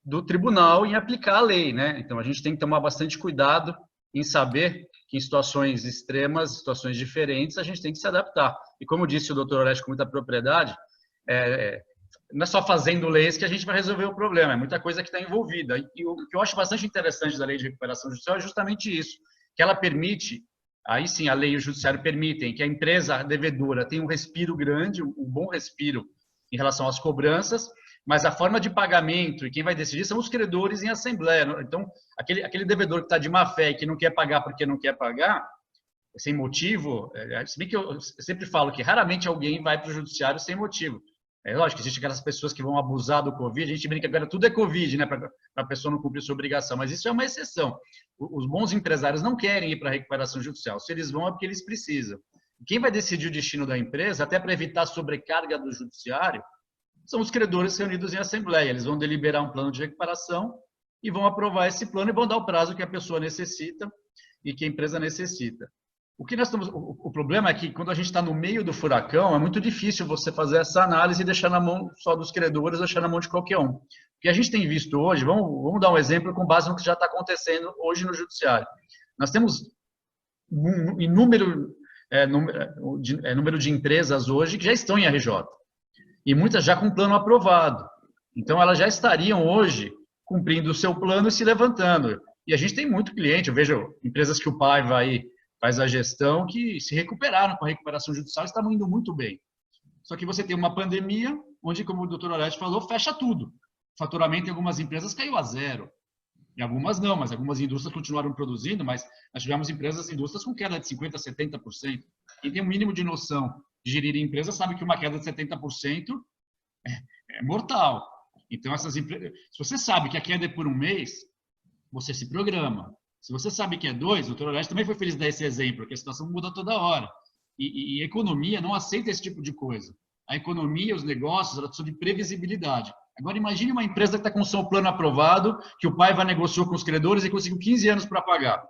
do tribunal em aplicar a lei, né? Então, a gente tem que tomar bastante cuidado em saber que em situações extremas, situações diferentes, a gente tem que se adaptar. E como disse o doutor Oreste com muita propriedade, não é só fazendo leis que a gente vai resolver o problema, é muita coisa que está envolvida. E o que eu acho bastante interessante da lei de recuperação judicial é justamente isso, que ela permite, aí sim a lei e o judiciário permitem que a empresa devedora tenha um respiro grande, um bom respiro em relação às cobranças, mas a forma de pagamento e quem vai decidir são os credores em assembleia. Então, aquele devedor que está de má fé e que não quer pagar porque não quer pagar, sem motivo, se bem que eu sempre falo que raramente alguém vai para o judiciário sem motivo. É lógico que existem aquelas pessoas que vão abusar do Covid, a gente brinca que agora tudo é Covid, né, para a pessoa não cumprir sua obrigação, mas isso é uma exceção. Os bons empresários não querem ir para a recuperação judicial, se eles vão é porque eles precisam. Quem vai decidir o destino da empresa, até para evitar a sobrecarga do judiciário, são os credores reunidos em assembleia. Eles vão deliberar um plano de recuperação e vão aprovar esse plano e vão dar o prazo que a pessoa necessita e que a empresa necessita. O problema é que quando a gente está no meio do furacão, é muito difícil você fazer essa análise e deixar na mão só dos credores, deixar na mão de qualquer um. O que a gente tem visto hoje, vamos dar um exemplo com base no que já está acontecendo hoje no judiciário. Nós temos um número de empresas hoje que já estão em RJ, e muitas já com plano aprovado. Então, elas já estariam hoje cumprindo o seu plano e se levantando. E a gente tem muito cliente, eu vejo empresas que o Paiva aí faz a gestão, que se recuperaram com a recuperação judicial, estavam indo muito bem. Só que você tem uma pandemia, onde, como o doutor Oreste falou, fecha tudo. O faturamento em algumas empresas caiu a zero. Em algumas não, mas algumas indústrias continuaram produzindo, mas nós tivemos indústrias com queda de 50%, 70%. Quem tem um mínimo de noção de gerir empresa sabe que uma queda de 70% é mortal. Então, essas empresas, se você sabe que a queda é por um mês, você se programa. Se você sabe que é 2, o doutor Oreste também foi feliz de dar esse exemplo, porque a situação muda toda hora. E a economia não aceita esse tipo de coisa. A economia, os negócios, elas precisam de previsibilidade. Agora, imagine uma empresa que está com o seu plano aprovado, que o Paiva negociou com os credores e conseguiu 15 anos para pagar.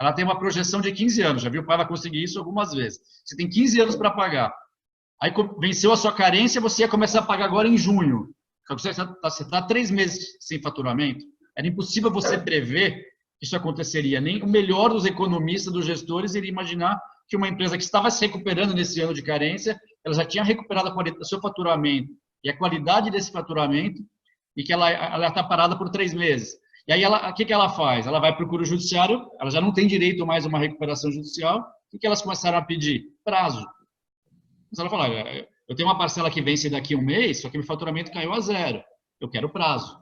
Ela tem uma projeção de 15 anos, já viu o Paiva conseguir isso algumas vezes. Você tem 15 anos para pagar. Aí venceu a sua carência, você ia começar a pagar agora em junho. Você está 3 meses sem faturamento. Era impossível você prever que isso aconteceria. Nem o melhor dos economistas, dos gestores, iria imaginar que uma empresa que estava se recuperando nesse ano de carência, ela já tinha recuperado o seu faturamento e a qualidade desse faturamento, e que ela está parada por 3 meses. E aí, o que ela faz? Ela vai procurar o judiciário, ela já não tem direito mais a uma recuperação judicial, o que elas começaram a pedir? Prazo. Mas ela fala, eu tenho uma parcela que vence daqui a um mês, só que meu faturamento caiu a zero, eu quero prazo.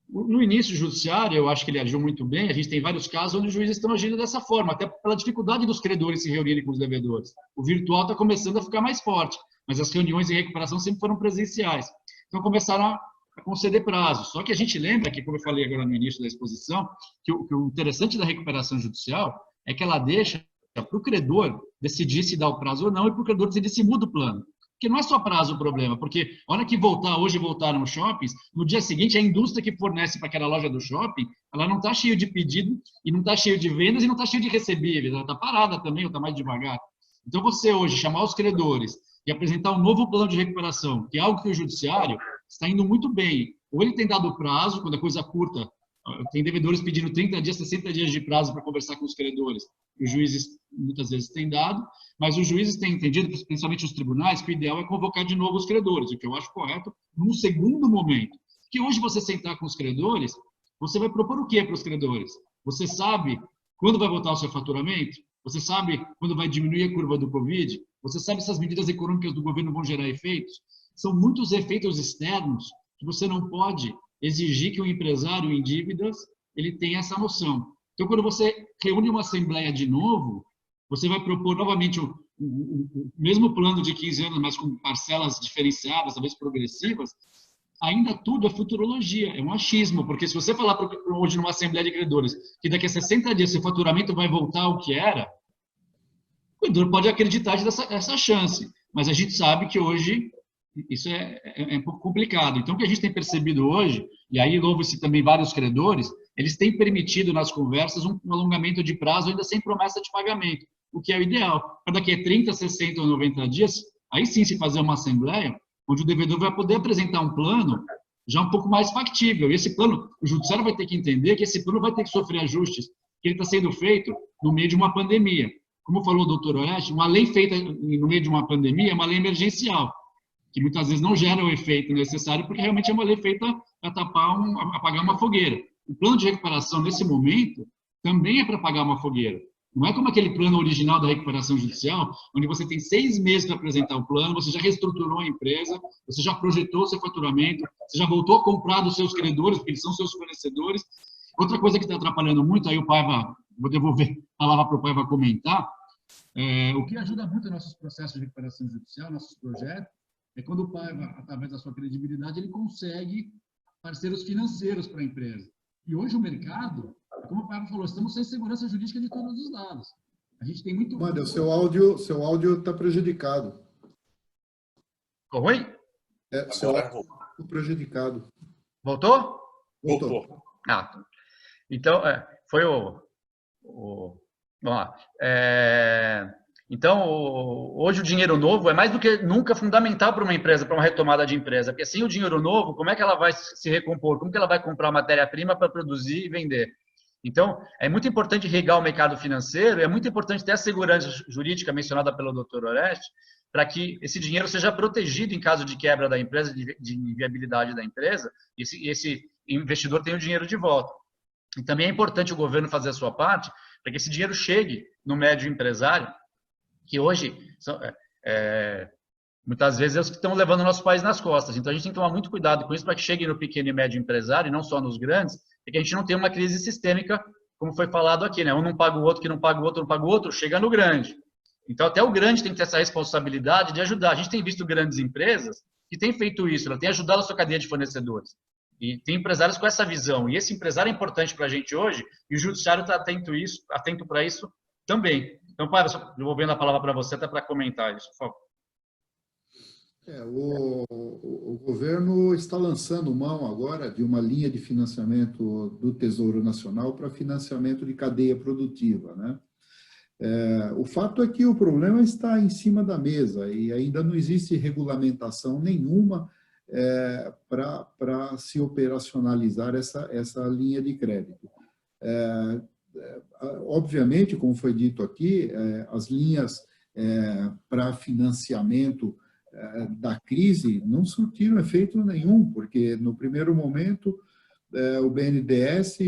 No início judiciário, eu acho que ele agiu muito bem, a gente tem vários casos onde os juízes estão agindo dessa forma, até pela dificuldade dos credores se reunirem com os devedores. O virtual está começando a ficar mais forte, mas as reuniões de recuperação sempre foram presenciais. Então, começaram a conceder prazos. Só que a gente lembra que, como eu falei agora no início da exposição, que o interessante da recuperação judicial é que ela deixa para o credor decidir se dá o prazo ou não e para o credor decidir se muda o plano. Porque não é só prazo o problema, porque a hora que hoje voltaram os shoppings, no dia seguinte a indústria que fornece para aquela loja do shopping, ela não está cheia de pedido, e não está cheia de vendas, e não está cheia de recebíveis, ela está parada também, ou está mais devagar. Então você hoje chamar os credores e apresentar um novo plano de recuperação, que é algo que o judiciário está indo muito bem, ou ele tem dado prazo, quando a coisa curta, tem devedores pedindo 30 dias, 60 dias de prazo para conversar com os credores, os juízes muitas vezes têm dado, mas os juízes têm entendido, principalmente os tribunais, que o ideal é convocar de novo os credores, o que eu acho correto, num segundo momento. Que hoje você sentar com os credores, você vai propor o quê para os credores? Você sabe quando vai voltar o seu faturamento? Você sabe quando vai diminuir a curva do Covid? Você sabe se as medidas econômicas do governo vão gerar efeitos? São muitos efeitos externos que você não pode exigir que o empresário em dívidas ele tenha essa noção. Então, quando você reúne uma assembleia de novo, você vai propor novamente o mesmo plano de 15 anos, mas com parcelas diferenciadas, talvez progressivas, ainda tudo é futurologia, é um achismo, porque se você falar hoje numa assembleia de credores que daqui a 60 dias seu faturamento vai voltar ao que era, o credor pode acreditar nessa chance, mas a gente sabe que hoje isso é um pouco complicado. Então, o que a gente tem percebido hoje, e aí louvo-se também vários credores, eles têm permitido nas conversas um alongamento de prazo ainda sem promessa de pagamento, o que é o ideal. Para daqui a 30, 60 ou 90 dias, aí sim se fazer uma assembleia, onde o devedor vai poder apresentar um plano já um pouco mais factível. E esse plano, o judiciário vai ter que entender que esse plano vai ter que sofrer ajustes, que ele está sendo feito no meio de uma pandemia. Como falou o doutor Oreste, uma lei feita no meio de uma pandemia é uma lei emergencial, que muitas vezes não gera o efeito necessário, porque realmente é uma lei feita para apagar uma fogueira. O plano de recuperação, nesse momento, também é para apagar uma fogueira. Não é como aquele plano original da recuperação judicial, onde você tem 6 meses para apresentar o plano, você já reestruturou a empresa, você já projetou o seu faturamento, você já voltou a comprar dos seus credores, porque eles são seus fornecedores. Outra coisa que está atrapalhando muito, aí o Paiva, vou devolver a palavra para o Paiva comentar, o que ajuda muito nossos processos de recuperação judicial, nossos projetos, é quando o Paiva, através da sua credibilidade, ele consegue parceiros financeiros para a empresa. E hoje o mercado, como o Paiva falou, estamos sem segurança jurídica de todos os lados. A gente tem muito... Mano, seu áudio está prejudicado. Oi? Seu áudio está prejudicado. Voltou? Voltou. Então, foi vamos lá. Então, hoje o dinheiro novo é mais do que nunca fundamental para uma empresa, para uma retomada de empresa, porque sem o dinheiro novo, como é que ela vai se recompor? Como que ela vai comprar matéria-prima para produzir e vender? Então, é muito importante irrigar o mercado financeiro, é muito importante ter a segurança jurídica mencionada pelo Dr. Oreste, para que esse dinheiro seja protegido em caso de quebra da empresa, de inviabilidade da empresa, e esse investidor tenha o dinheiro de volta. E também é importante o governo fazer a sua parte para que esse dinheiro chegue no médio empresário, que hoje, muitas vezes, é os que estão levando o nosso país nas costas. Então, a gente tem que tomar muito cuidado com isso para que chegue no pequeno e médio empresário, e não só nos grandes, e que a gente não tenha uma crise sistêmica, como foi falado aqui, né? Um não paga o outro, que não paga o outro, não paga o outro, chega no grande. Então, até o grande tem que ter essa responsabilidade de ajudar. A gente tem visto grandes empresas que têm feito isso, ela tem ajudado a sua cadeia de fornecedores. E tem empresários com essa visão. E esse empresário é importante para a gente hoje, e o judiciário está atento para isso também. Então, Pablo, devolvendo a palavra para você, até para comentar isso, por favor. O governo está lançando mão agora de uma linha de financiamento do Tesouro Nacional para financiamento de cadeia produtiva, né? O fato é que o problema está em cima da mesa e ainda não existe regulamentação nenhuma para se operacionalizar essa linha de crédito. Obviamente, como foi dito aqui, as linhas para financiamento da crise não surtiram efeito nenhum, porque no primeiro momento o BNDES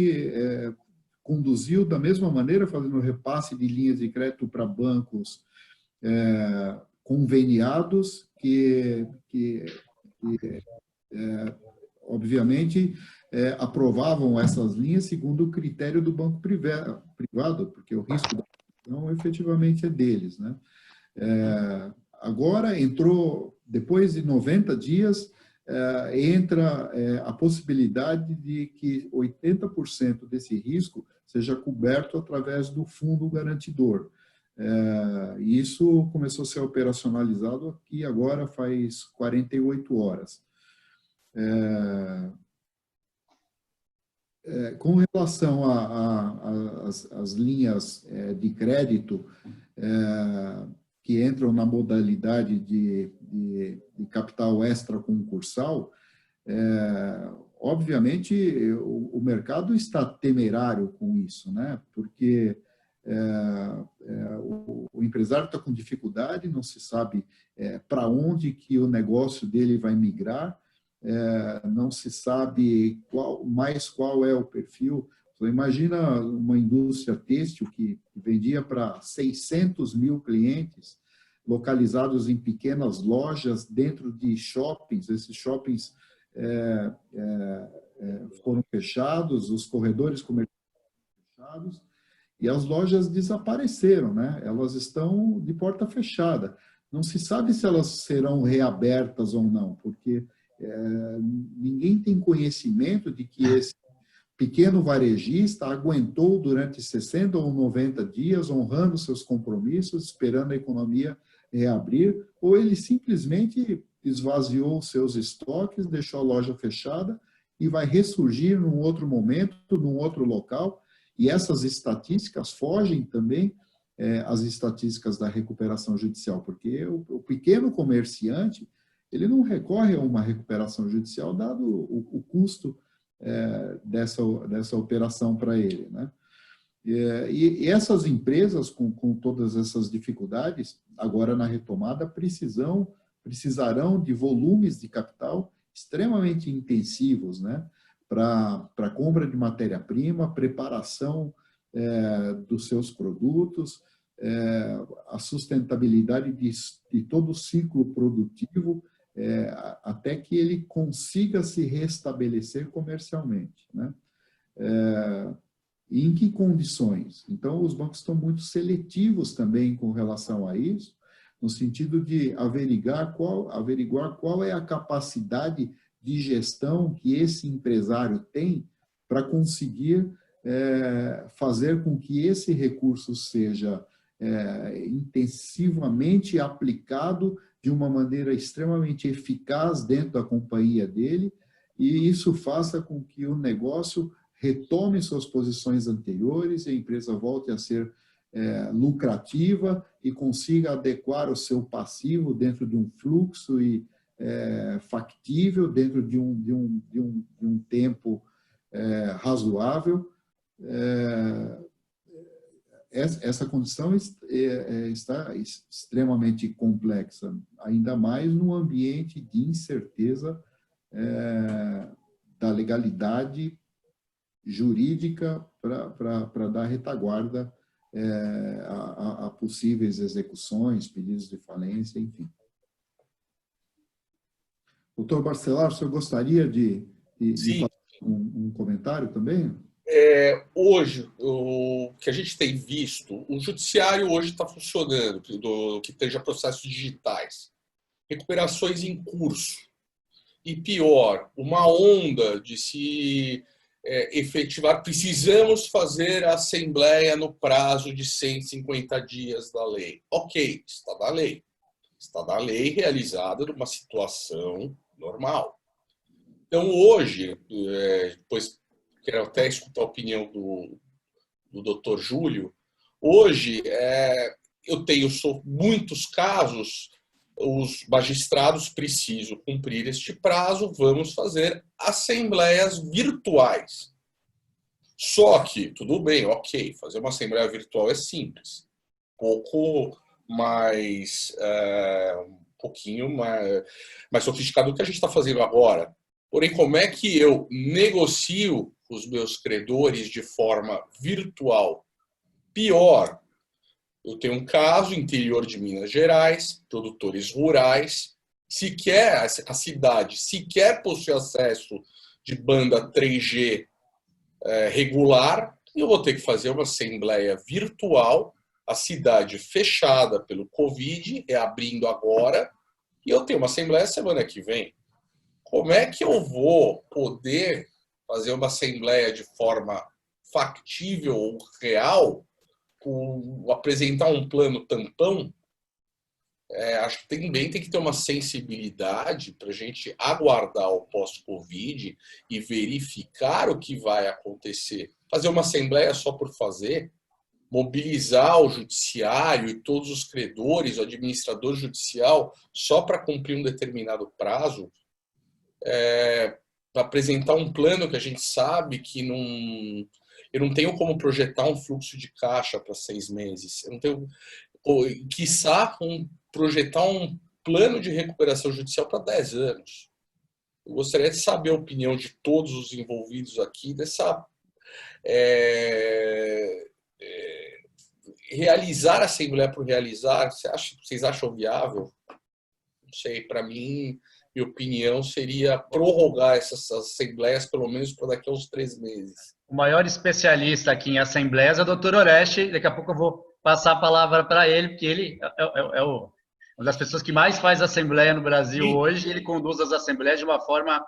conduziu da mesma maneira, fazendo repasse de linhas de crédito para bancos conveniados que obviamente, aprovavam essas linhas segundo o critério do banco privado, porque o risco da não efetivamente é deles, né? Agora entrou, depois de 90 dias, entra a possibilidade de que 80% desse risco seja coberto através do fundo garantidor. Isso começou a ser operacionalizado aqui agora faz 48 horas. Com relação às linhas de crédito que entram na modalidade de capital extra concursal, obviamente o mercado está temerário com isso, né? Porque o empresário está com dificuldade, não se sabe para onde que o negócio dele vai migrar, não se sabe qual é o perfil. Então, imagina uma indústria têxtil que vendia para 600 mil clientes, localizados em pequenas lojas dentro de shoppings. Esses shoppings foram fechados, os corredores comerciais foram fechados, e as lojas desapareceram, né? Elas estão de porta fechada. Não se sabe se elas serão reabertas ou não, porque ninguém tem conhecimento de que esse pequeno varejista aguentou durante 60 ou 90 dias, honrando seus compromissos, esperando a economia reabrir, ou ele simplesmente esvaziou seus estoques, deixou a loja fechada e vai ressurgir num outro momento, num outro local. E essas estatísticas fogem também às estatísticas da recuperação judicial, porque o pequeno comerciante ele não recorre a uma recuperação judicial, dado o custo dessa operação para ele, né? E essas empresas, com todas essas dificuldades, agora na retomada, precisarão de volumes de capital extremamente intensivos, né? Para compra de matéria-prima, preparação dos seus produtos, a sustentabilidade de todo o ciclo produtivo, até que ele consiga se restabelecer comercialmente, né? E em que condições? Então, os bancos estão muito seletivos também com relação a isso, no sentido de averiguar qual é a capacidade de gestão que esse empresário tem para conseguir fazer com que esse recurso seja intensivamente aplicado de uma maneira extremamente eficaz dentro da companhia dele, e isso faça com que o negócio retome suas posições anteriores e a empresa volte a ser lucrativa e consiga adequar o seu passivo dentro de um fluxo e factível, dentro de um tempo razoável. Essa condição está extremamente complexa, ainda mais no ambiente de incerteza da legalidade jurídica para dar retaguarda a possíveis execuções, pedidos de falência, enfim. Doutor Bacelar, o senhor gostaria de fazer um comentário também? Hoje, o que a gente tem visto, o judiciário hoje está funcionando, do que esteja processos digitais, recuperações em curso. E pior, uma onda de se efetivar, precisamos fazer a assembleia no prazo de 150 dias da lei. Ok, está na lei. Está na lei realizada numa situação normal. Então, hoje, depois quero até escutar a opinião do Dr. Júlio, hoje eu tenho muitos casos, os magistrados precisam cumprir este prazo, vamos fazer assembleias virtuais. Só que, tudo bem, ok, fazer uma assembleia virtual é simples, um pouquinho mais sofisticado do que a gente está fazendo agora. Porém, como é que eu negocio os meus credores de forma virtual? Pior, eu tenho um caso, interior de Minas Gerais, produtores rurais, a cidade sequer possui acesso de banda 3G regular, e eu vou ter que fazer uma assembleia virtual, a cidade fechada pelo Covid, reabrindo agora, e eu tenho uma assembleia semana que vem. Como é que eu vou poder fazer uma assembleia de forma factível ou real, apresentar um plano tampão? Acho que também tem que ter uma sensibilidade para a gente aguardar o pós-Covid e verificar o que vai acontecer. Fazer uma assembleia só por fazer, mobilizar o judiciário e todos os credores, o administrador judicial, só para cumprir um determinado prazo, para apresentar um plano que a gente sabe que eu não tenho como projetar um fluxo de caixa para 6 meses. Eu não tenho, quiçá, projetar um plano de recuperação judicial para 10 anos. Eu gostaria de saber a opinião de todos os envolvidos aqui dessa... realizar a assembleia por realizar, vocês acham viável? Não sei, para mim, minha opinião seria prorrogar essas assembleias pelo menos para daqui a uns 3 meses. O maior especialista aqui em assembleias é o Dr. Oreste. Daqui a pouco eu vou passar a palavra para ele, porque ele é uma das pessoas que mais faz assembleia no Brasil hoje, e ele conduz as assembleias de uma forma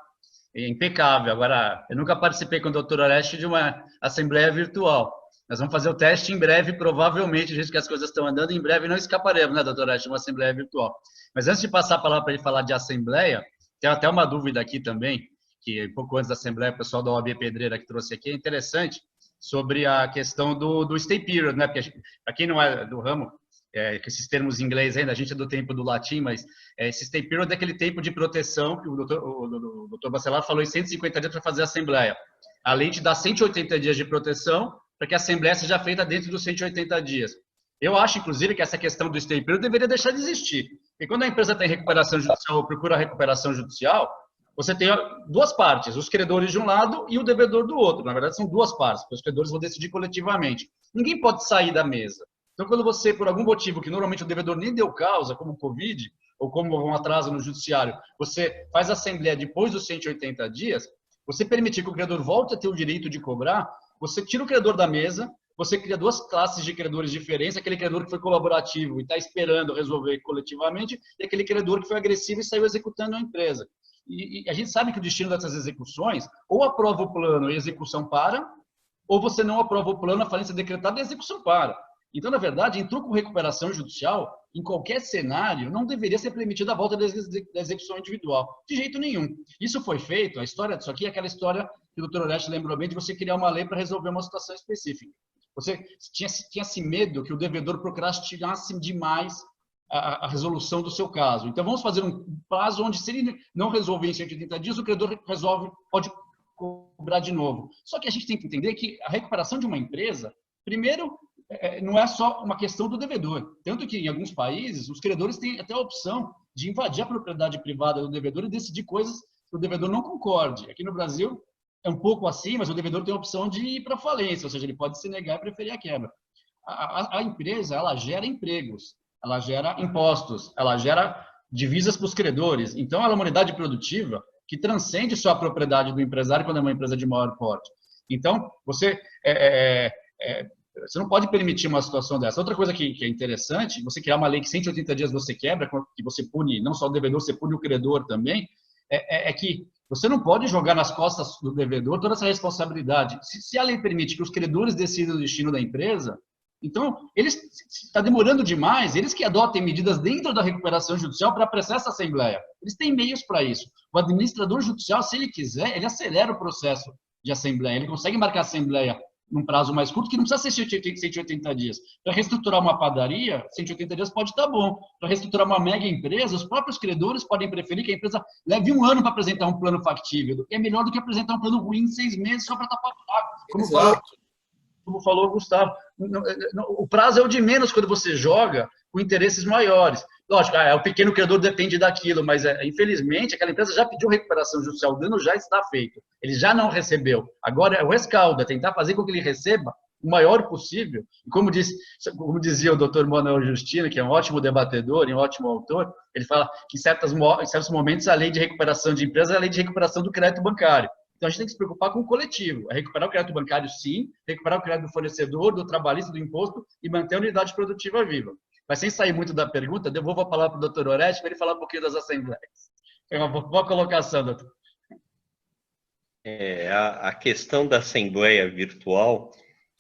impecável. Agora, eu nunca participei com o Dr. Oreste de uma assembleia virtual. Nós vamos fazer o teste em breve, provavelmente, do jeito que as coisas estão andando, em breve não escaparemos, né, Dr. Oreste, de uma assembleia virtual. Mas antes de passar a palavra para ele falar de assembleia, tem até uma dúvida aqui também, que pouco antes da assembleia, o pessoal da OAB Pedreira que trouxe aqui, é interessante, sobre a questão do stay period, né? Porque para quem não é do ramo, com esses termos em inglês ainda, a gente é do tempo do latim, mas esse stay period é aquele tempo de proteção que o doutor Bacelar falou em 150 dias para fazer a assembleia. A lei te dá 180 dias de proteção para que a assembleia seja feita dentro dos 180 dias. Eu acho, inclusive, que essa questão do stay period deveria deixar de existir. Porque quando a empresa tem recuperação judicial ou procura recuperação judicial, você tem 2 partes, os credores de um lado e o devedor do outro. Na verdade, são 2 partes, porque os credores vão decidir coletivamente. Ninguém pode sair da mesa. Então, quando você, por algum motivo que normalmente o devedor nem deu causa, como o Covid, ou como um atraso no judiciário, você faz a assembleia depois dos 180 dias, você permitir que o credor volte a ter o direito de cobrar, você tira o credor da mesa, você cria 2 classes de credores diferentes, aquele credor que foi colaborativo e está esperando resolver coletivamente, e aquele credor que foi agressivo e saiu executando a empresa. E a gente sabe que o destino dessas execuções, ou aprova o plano e a execução para, ou você não aprova o plano, a falência decretada e a execução para. Então, na verdade, entrou com recuperação judicial, em qualquer cenário, não deveria ser permitida a volta da execução individual. De jeito nenhum. Isso foi feito, a história disso aqui é aquela história que o Dr. Oreste lembrou bem, de você criar uma lei para resolver uma situação específica. Você tinha-se medo que o devedor procrastinasse demais a resolução do seu caso. Então, vamos fazer um prazo onde, se ele não resolver em 180 dias, o credor pode cobrar de novo. Só que a gente tem que entender que a recuperação de uma empresa, primeiro, não é só uma questão do devedor. Tanto que, em alguns países, os credores têm até a opção de invadir a propriedade privada do devedor e decidir coisas que o devedor não concorde. Aqui no Brasil, é um pouco assim, mas o devedor tem a opção de ir para a falência, ou seja, ele pode se negar e preferir a quebra. A empresa, ela gera empregos, ela gera impostos, ela gera divisas para os credores. Então, ela é uma unidade produtiva que transcende só a propriedade do empresário quando é uma empresa de maior porte. Então, você não pode permitir uma situação dessa. Outra coisa que é interessante, você criar uma lei que 180 dias você quebra, que você pune não só o devedor, você pune o credor também, é que você não pode jogar nas costas do devedor toda essa responsabilidade. Se a lei permite que os credores decidam o destino da empresa, então, está demorando demais, eles que adotem medidas dentro da recuperação judicial para apressar essa assembleia. Eles têm meios para isso. O administrador judicial, se ele quiser, ele acelera o processo de assembleia. Ele consegue marcar a assembleia num prazo mais curto, que não precisa ser 180 dias. Para reestruturar uma padaria, 180 dias pode estar bom. Para reestruturar uma mega empresa, os próprios credores podem preferir que a empresa leve 1 ano para apresentar um plano factível. É melhor do que apresentar um plano ruim em 6 meses só para tapar o buraco. Como falou o Gustavo, o prazo é o de menos quando você joga com interesses maiores. Lógico, o pequeno credor depende daquilo, mas infelizmente aquela empresa já pediu recuperação judicial, o dano já está feito, ele já não recebeu. Agora é o rescaldo, é tentar fazer com que ele receba o maior possível. E como dizia o Dr. Manuel Justino, que é um ótimo debatedor e um ótimo autor, ele fala que em certos momentos a lei de recuperação de empresas é a lei de recuperação do crédito bancário. Então, a gente tem que se preocupar com o coletivo. É recuperar o crédito bancário, sim, recuperar o crédito do fornecedor, do trabalhista, do imposto e manter a unidade produtiva viva. Mas sem sair muito da pergunta, devolvo a palavra para o Dr. Oreste para ele falar um pouquinho das assembleias. É uma boa colocação, doutor. A questão da assembleia virtual,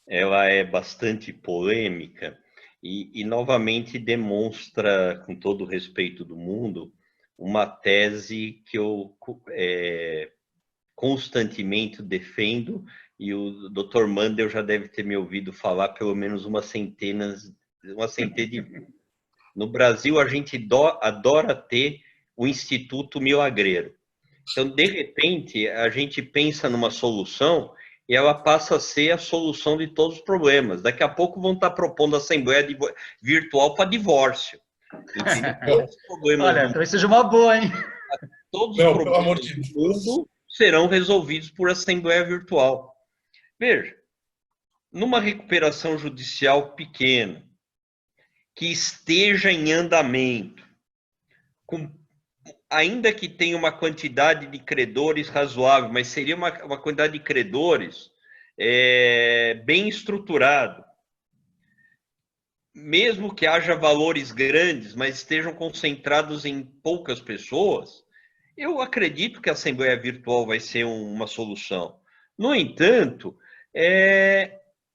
ela é bastante polêmica e novamente demonstra, com todo o respeito do mundo, uma tese que eu constantemente defendo, e o Dr. Mandel já deve ter me ouvido falar pelo menos uma centena de vezes. No Brasil, a gente adora ter o Instituto Milagreiro. Então, de repente, a gente pensa numa solução e ela passa a ser a solução de todos os problemas. Daqui a pouco vão estar propondo assembleia virtual para divórcio. Olha, talvez seja uma boa, hein? Todos os problemas do mundo serão resolvidos por assembleia virtual. Veja, numa recuperação judicial pequena, que esteja em andamento, ainda que tenha uma quantidade de credores razoável, mas seria uma quantidade de credores bem estruturado, mesmo que haja valores grandes, mas estejam concentrados em poucas pessoas, eu acredito que a assembleia virtual vai ser uma solução. No entanto,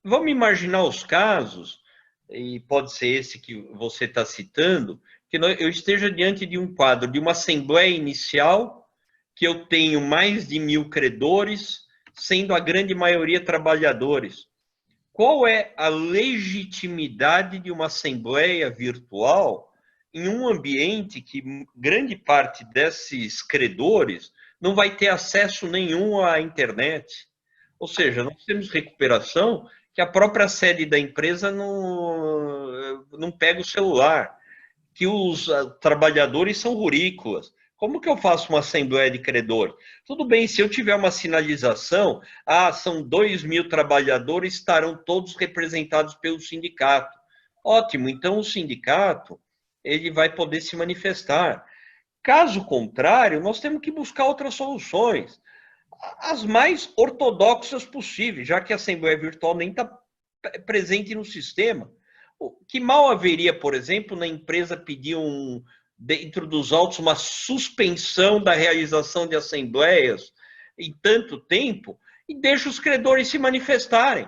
vamos imaginar os casos, e pode ser esse que você está citando, que eu esteja diante de um quadro de uma assembleia inicial, que eu tenho mais de 1.000 credores, sendo a grande maioria trabalhadores. Qual é a legitimidade de uma assembleia virtual em um ambiente que grande parte desses credores não vai ter acesso nenhum à internet? Ou seja, nós temos recuperação que a própria sede da empresa não pega o celular, que os trabalhadores são rurícolas. Como que eu faço uma assembleia de credores? Tudo bem, se eu tiver uma sinalização, são 2.000 trabalhadores, estarão todos representados pelo sindicato. Ótimo, então o sindicato ele vai poder se manifestar. Caso contrário, nós temos que buscar outras soluções, as mais ortodoxas possíveis, já que a assembleia virtual nem está presente no sistema. Que mal haveria, por exemplo, na empresa pedir dentro dos autos uma suspensão da realização de assembleias em tanto tempo e deixa os credores se manifestarem.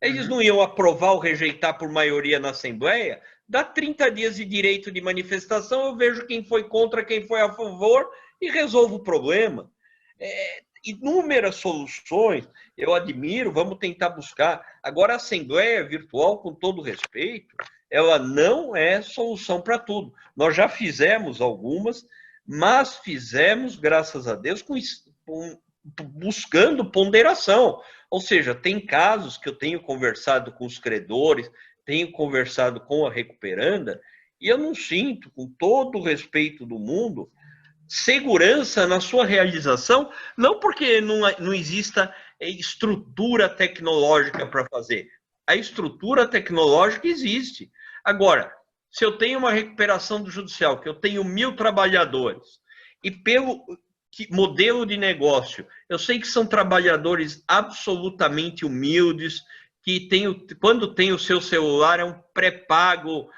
Eles não iam aprovar ou rejeitar por maioria na assembleia? Dá 30 dias de direito de manifestação, eu vejo quem foi contra, quem foi a favor e resolvo o problema. inúmeras soluções, eu admiro, vamos tentar buscar. Agora, a Assembleia Virtual, com todo respeito, ela não é solução para tudo. Nós já fizemos algumas, mas fizemos, graças a Deus, buscando ponderação. Ou seja, tem casos que eu tenho conversado com os credores, tenho conversado com a recuperanda, e eu não sinto, com todo o respeito do mundo, segurança na sua realização, não porque não exista estrutura tecnológica para fazer. A estrutura tecnológica existe. Agora, se eu tenho uma recuperação do judicial, que eu tenho 1.000 trabalhadores, e pelo modelo de negócio, eu sei que são trabalhadores absolutamente humildes, que quando tem o seu celular é um pré-pago,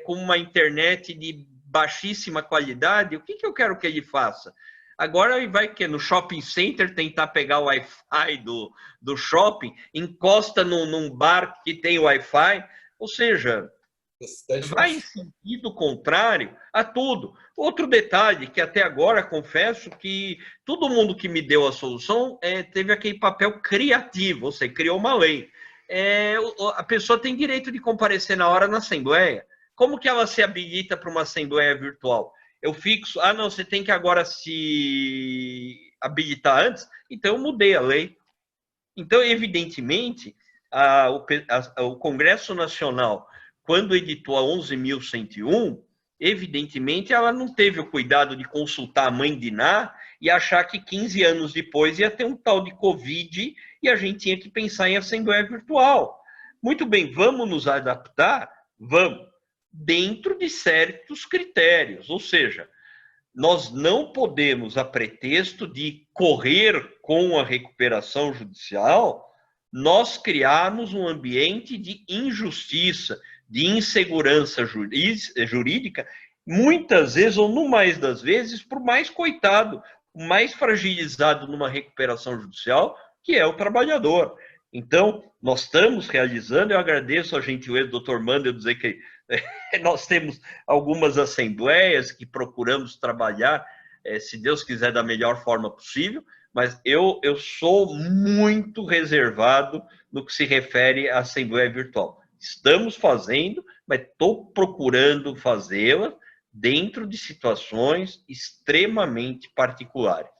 com uma internet de baixíssima qualidade, o que eu quero que ele faça? Agora ele vai no shopping center tentar pegar o Wi-Fi do shopping, encosta num bar que tem Wi-Fi, ou seja, vai em sentido contrário a tudo. Outro detalhe, que até agora confesso que todo mundo que me deu a solução teve aquele papel criativo, ou seja, criou uma lei. A pessoa tem direito de comparecer na hora na Assembleia. Como que ela se habilita para uma Assembleia virtual? Eu fixo, não, você tem que agora se habilitar antes, então eu mudei a lei. Então, evidentemente, o Congresso Nacional, quando editou a 11.101, evidentemente ela não teve o cuidado de consultar a mãe de Ná e achar que 15 anos depois ia ter um tal de Covid e a gente tinha que pensar em Assembleia Virtual. Muito bem, vamos nos adaptar? Vamos. Dentro de certos critérios, ou seja, nós não podemos, a pretexto de correr com a recuperação judicial, nós criarmos um ambiente de injustiça, de insegurança jurídica, muitas vezes, ou no mais das vezes, por mais coitado, o mais fragilizado numa recuperação judicial, que é o trabalhador. Então, nós estamos realizando, eu agradeço a gentileza do Dr. Mandel dizer que nós temos algumas assembleias que procuramos trabalhar, se Deus quiser, da melhor forma possível, mas eu sou muito reservado no que se refere à Assembleia Virtual. Estamos fazendo, mas estou procurando fazê-la dentro de situações extremamente particulares.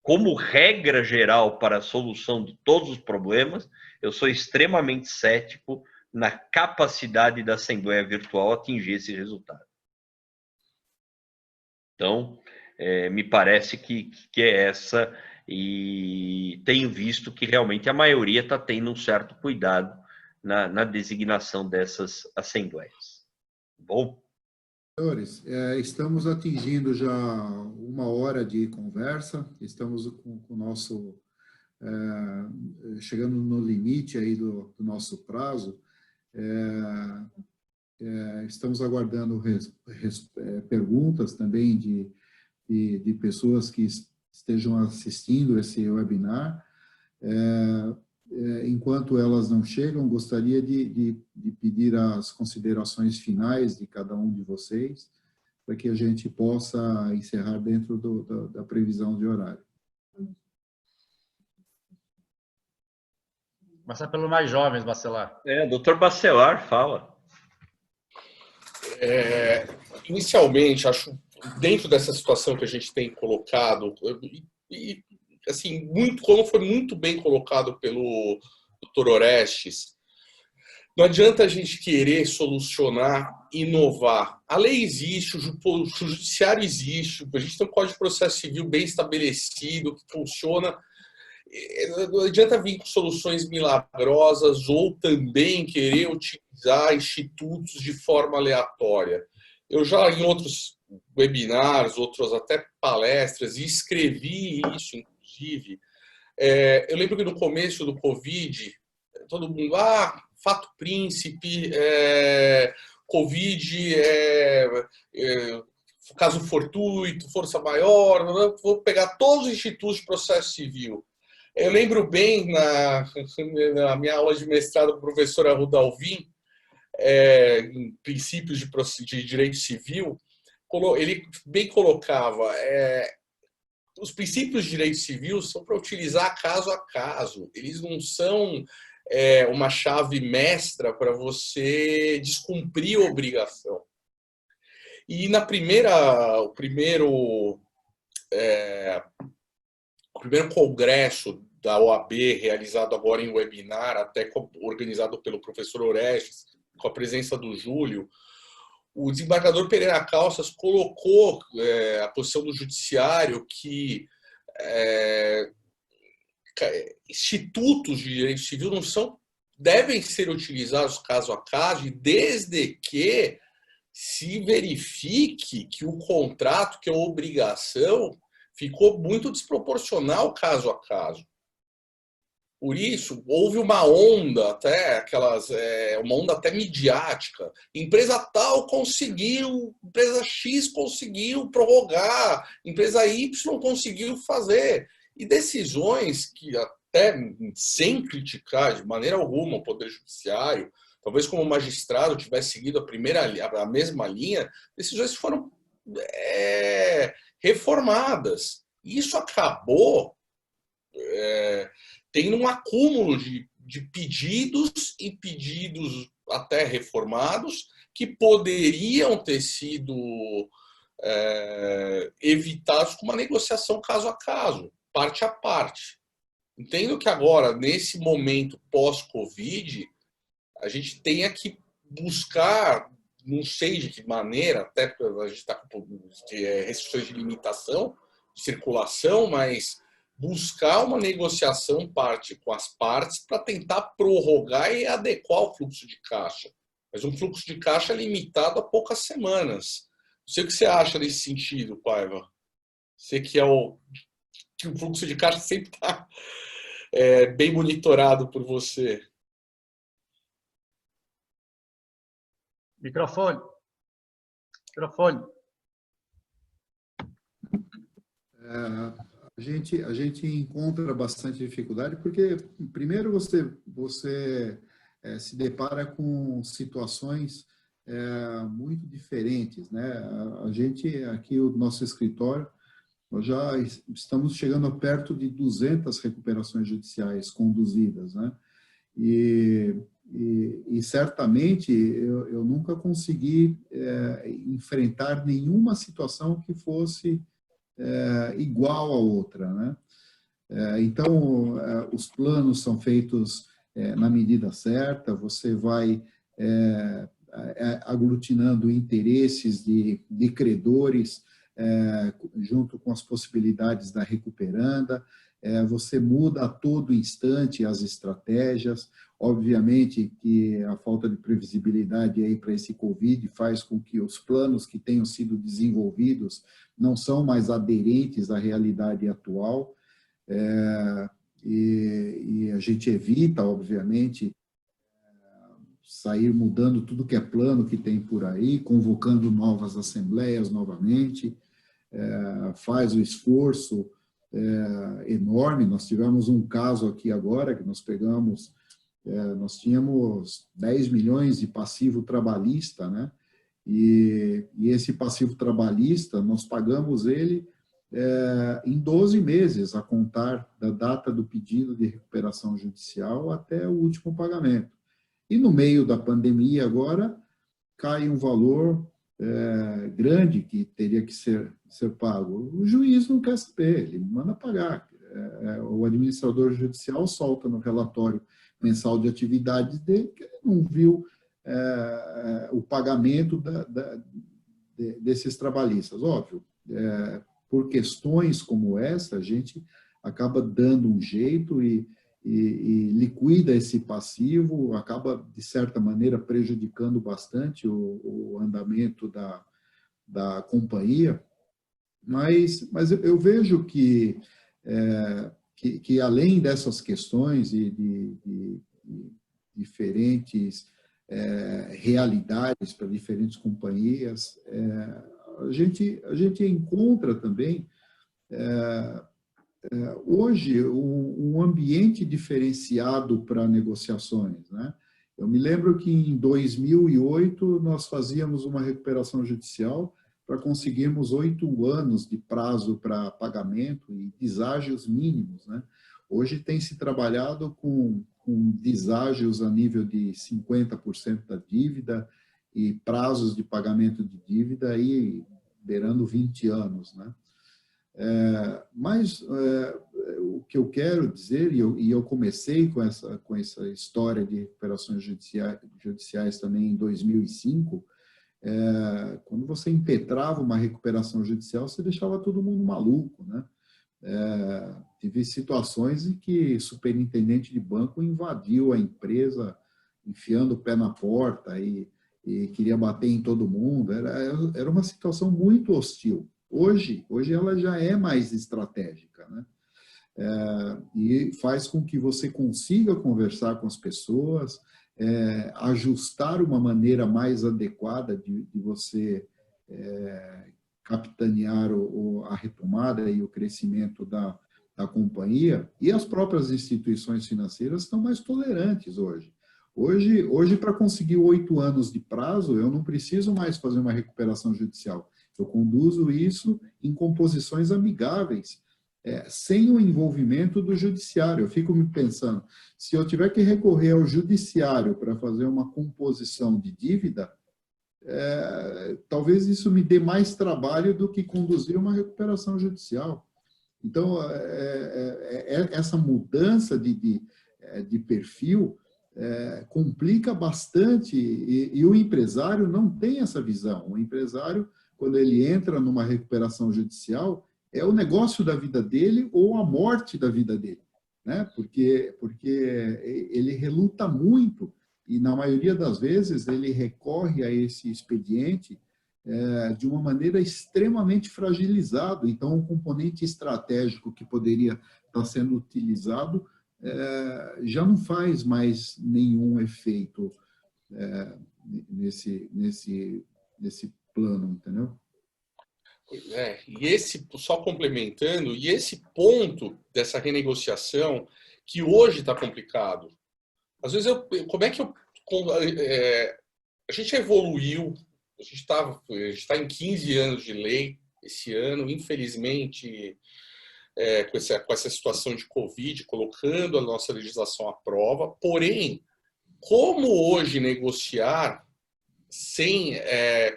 Como regra geral para a solução de todos os problemas, eu sou extremamente cético na capacidade da Assembleia Virtual atingir esse resultado. Então, me parece que é essa, e tenho visto que realmente a maioria está tendo um certo cuidado na designação dessas assembleias. Bom? Senhores, estamos atingindo já 1 hora de conversa, estamos com o nosso, chegando no limite aí do nosso prazo. Estamos aguardando perguntas também de pessoas que estejam assistindo esse webinar. Enquanto elas não chegam, gostaria de pedir as considerações finais de cada um de vocês, para que a gente possa encerrar dentro da previsão de horário. Começar pelo mais jovens, Bacelar. Doutor Bacelar, fala. Inicialmente, acho, dentro dessa situação que a gente tem colocado, e assim, como foi muito bem colocado pelo Dr. Orestes, não adianta a gente querer solucionar, inovar. A lei existe, o judiciário existe, a gente tem um Código de Processo Civil bem estabelecido, que funciona. Não adianta vir com soluções milagrosas ou também querer utilizar institutos de forma aleatória. Eu já, em outros webinars, outras até palestras, e escrevi isso, inclusive. Eu lembro que no começo do Covid, todo mundo, fato príncipe, Covid, caso fortuito, força maior, vou pegar todos os institutos de processo civil. Eu lembro bem, na minha aula de mestrado com a professora Rudalvin, em princípios de direito civil, ele bem colocava, os princípios de direito civil são para utilizar caso a caso. Eles não são uma chave mestra para você descumprir a obrigação. E o primeiro congresso da OAB, realizado agora em webinar, até organizado pelo professor Orestes, com a presença do Júlio, o desembargador Pereira Calças colocou a posição do judiciário que institutos de direito civil devem ser utilizados caso a caso, e desde que se verifique que o contrato, que a obrigação, ficou muito desproporcional caso a caso. Por isso, houve uma onda uma onda até midiática. Empresa tal conseguiu, empresa X conseguiu prorrogar, empresa Y conseguiu fazer. E decisões que, até sem criticar de maneira alguma o Poder Judiciário, talvez como magistrado tivesse seguido a mesma linha, decisões foram reformadas. E isso acabou tendo um acúmulo de pedidos e pedidos até reformados que poderiam ter sido evitados com uma negociação caso a caso, parte a parte. Entendo que agora, nesse momento pós-Covid, a gente tenha que buscar, não sei de que maneira, até porque a gente está com restrições de limitação de circulação, mas buscar uma negociação com as partes para tentar prorrogar e adequar o fluxo de caixa. Mas um fluxo de caixa limitado a poucas semanas. Não sei o que você acha nesse sentido, Paiva. Você que o fluxo de caixa sempre está bem monitorado por você. Microfone. A gente encontra bastante dificuldade porque, primeiro, você se depara com situações muito diferentes, né? A gente, aqui, o nosso escritório, nós já estamos chegando perto de 200 recuperações judiciais conduzidas, né? E certamente eu nunca consegui enfrentar nenhuma situação que fosse igual a outra, né? Então, os planos são feitos na medida certa, você vai aglutinando interesses de credores junto com as possibilidades da recuperanda, você muda a todo instante as estratégias. Obviamente que a falta de previsibilidade aí para esse Covid faz com que os planos que tenham sido desenvolvidos não são mais aderentes à realidade atual, e a gente evita, obviamente, sair mudando tudo que é plano que tem por aí, convocando novas assembleias novamente, faz o esforço enorme. Nós tivemos um caso aqui agora que nós pegamos, nós tínhamos 10 milhões de passivo trabalhista, né? E esse passivo trabalhista, nós pagamos ele em 12 meses, a contar da data do pedido de recuperação judicial até o último pagamento. E no meio da pandemia agora, cai um valor grande que teria que ser pago. O juiz não quer saber, ele manda pagar. O administrador judicial solta no relatório mensal de atividades dele que ele não viu o pagamento desses trabalhistas. Óbvio, por questões como essa, a gente acaba dando um jeito e liquida esse passivo, acaba, de certa maneira, prejudicando bastante o andamento da companhia. Mas eu vejo que além dessas questões e de diferentes realidades para diferentes companhias, a gente encontra também hoje um ambiente diferenciado para negociações, né? Eu me lembro que em 2008 nós fazíamos uma recuperação judicial, para conseguirmos 8 anos de prazo para pagamento e deságios mínimos, né? Hoje tem se trabalhado com deságios a nível de 50% da dívida e prazos de pagamento de dívida aí beirando 20 anos, né? Mas o que eu quero dizer, e eu comecei com essa história de recuperações judiciais também em 2005, quando você impetrava uma recuperação judicial, você deixava todo mundo maluco, né? Tive situações em que superintendente de banco invadiu a empresa, enfiando o pé na porta e queria bater em todo mundo. Era uma situação muito hostil. Hoje ela já é mais estratégica, né? E faz com que você consiga conversar com as pessoas, ajustar uma maneira mais adequada de você capitanear a retomada e o crescimento da companhia, e as próprias instituições financeiras estão mais tolerantes hoje. Hoje, para conseguir 8 anos de prazo, eu não preciso mais fazer uma recuperação judicial. Eu conduzo isso em composições amigáveis, sem o envolvimento do judiciário. Eu fico me pensando, se eu tiver que recorrer ao judiciário para fazer uma composição de dívida, talvez isso me dê mais trabalho do que conduzir uma recuperação judicial. Então, essa mudança de perfil complica bastante e o empresário não tem essa visão. O empresário, quando ele entra numa recuperação judicial, é o negócio da vida dele ou a morte da vida dele, né? Porque ele reluta muito e, na maioria das vezes, ele recorre a esse expediente de uma maneira extremamente fragilizado. Então, um componente estratégico que poderia estar sendo utilizado já não faz mais nenhum efeito nesse plano, entendeu? E só complementando, e esse ponto dessa renegociação, que hoje está complicado. Às vezes, a gente evoluiu, a gente está em 15 anos de lei esse ano, infelizmente, com essa situação de Covid, colocando a nossa legislação à prova. Porém, como hoje negociar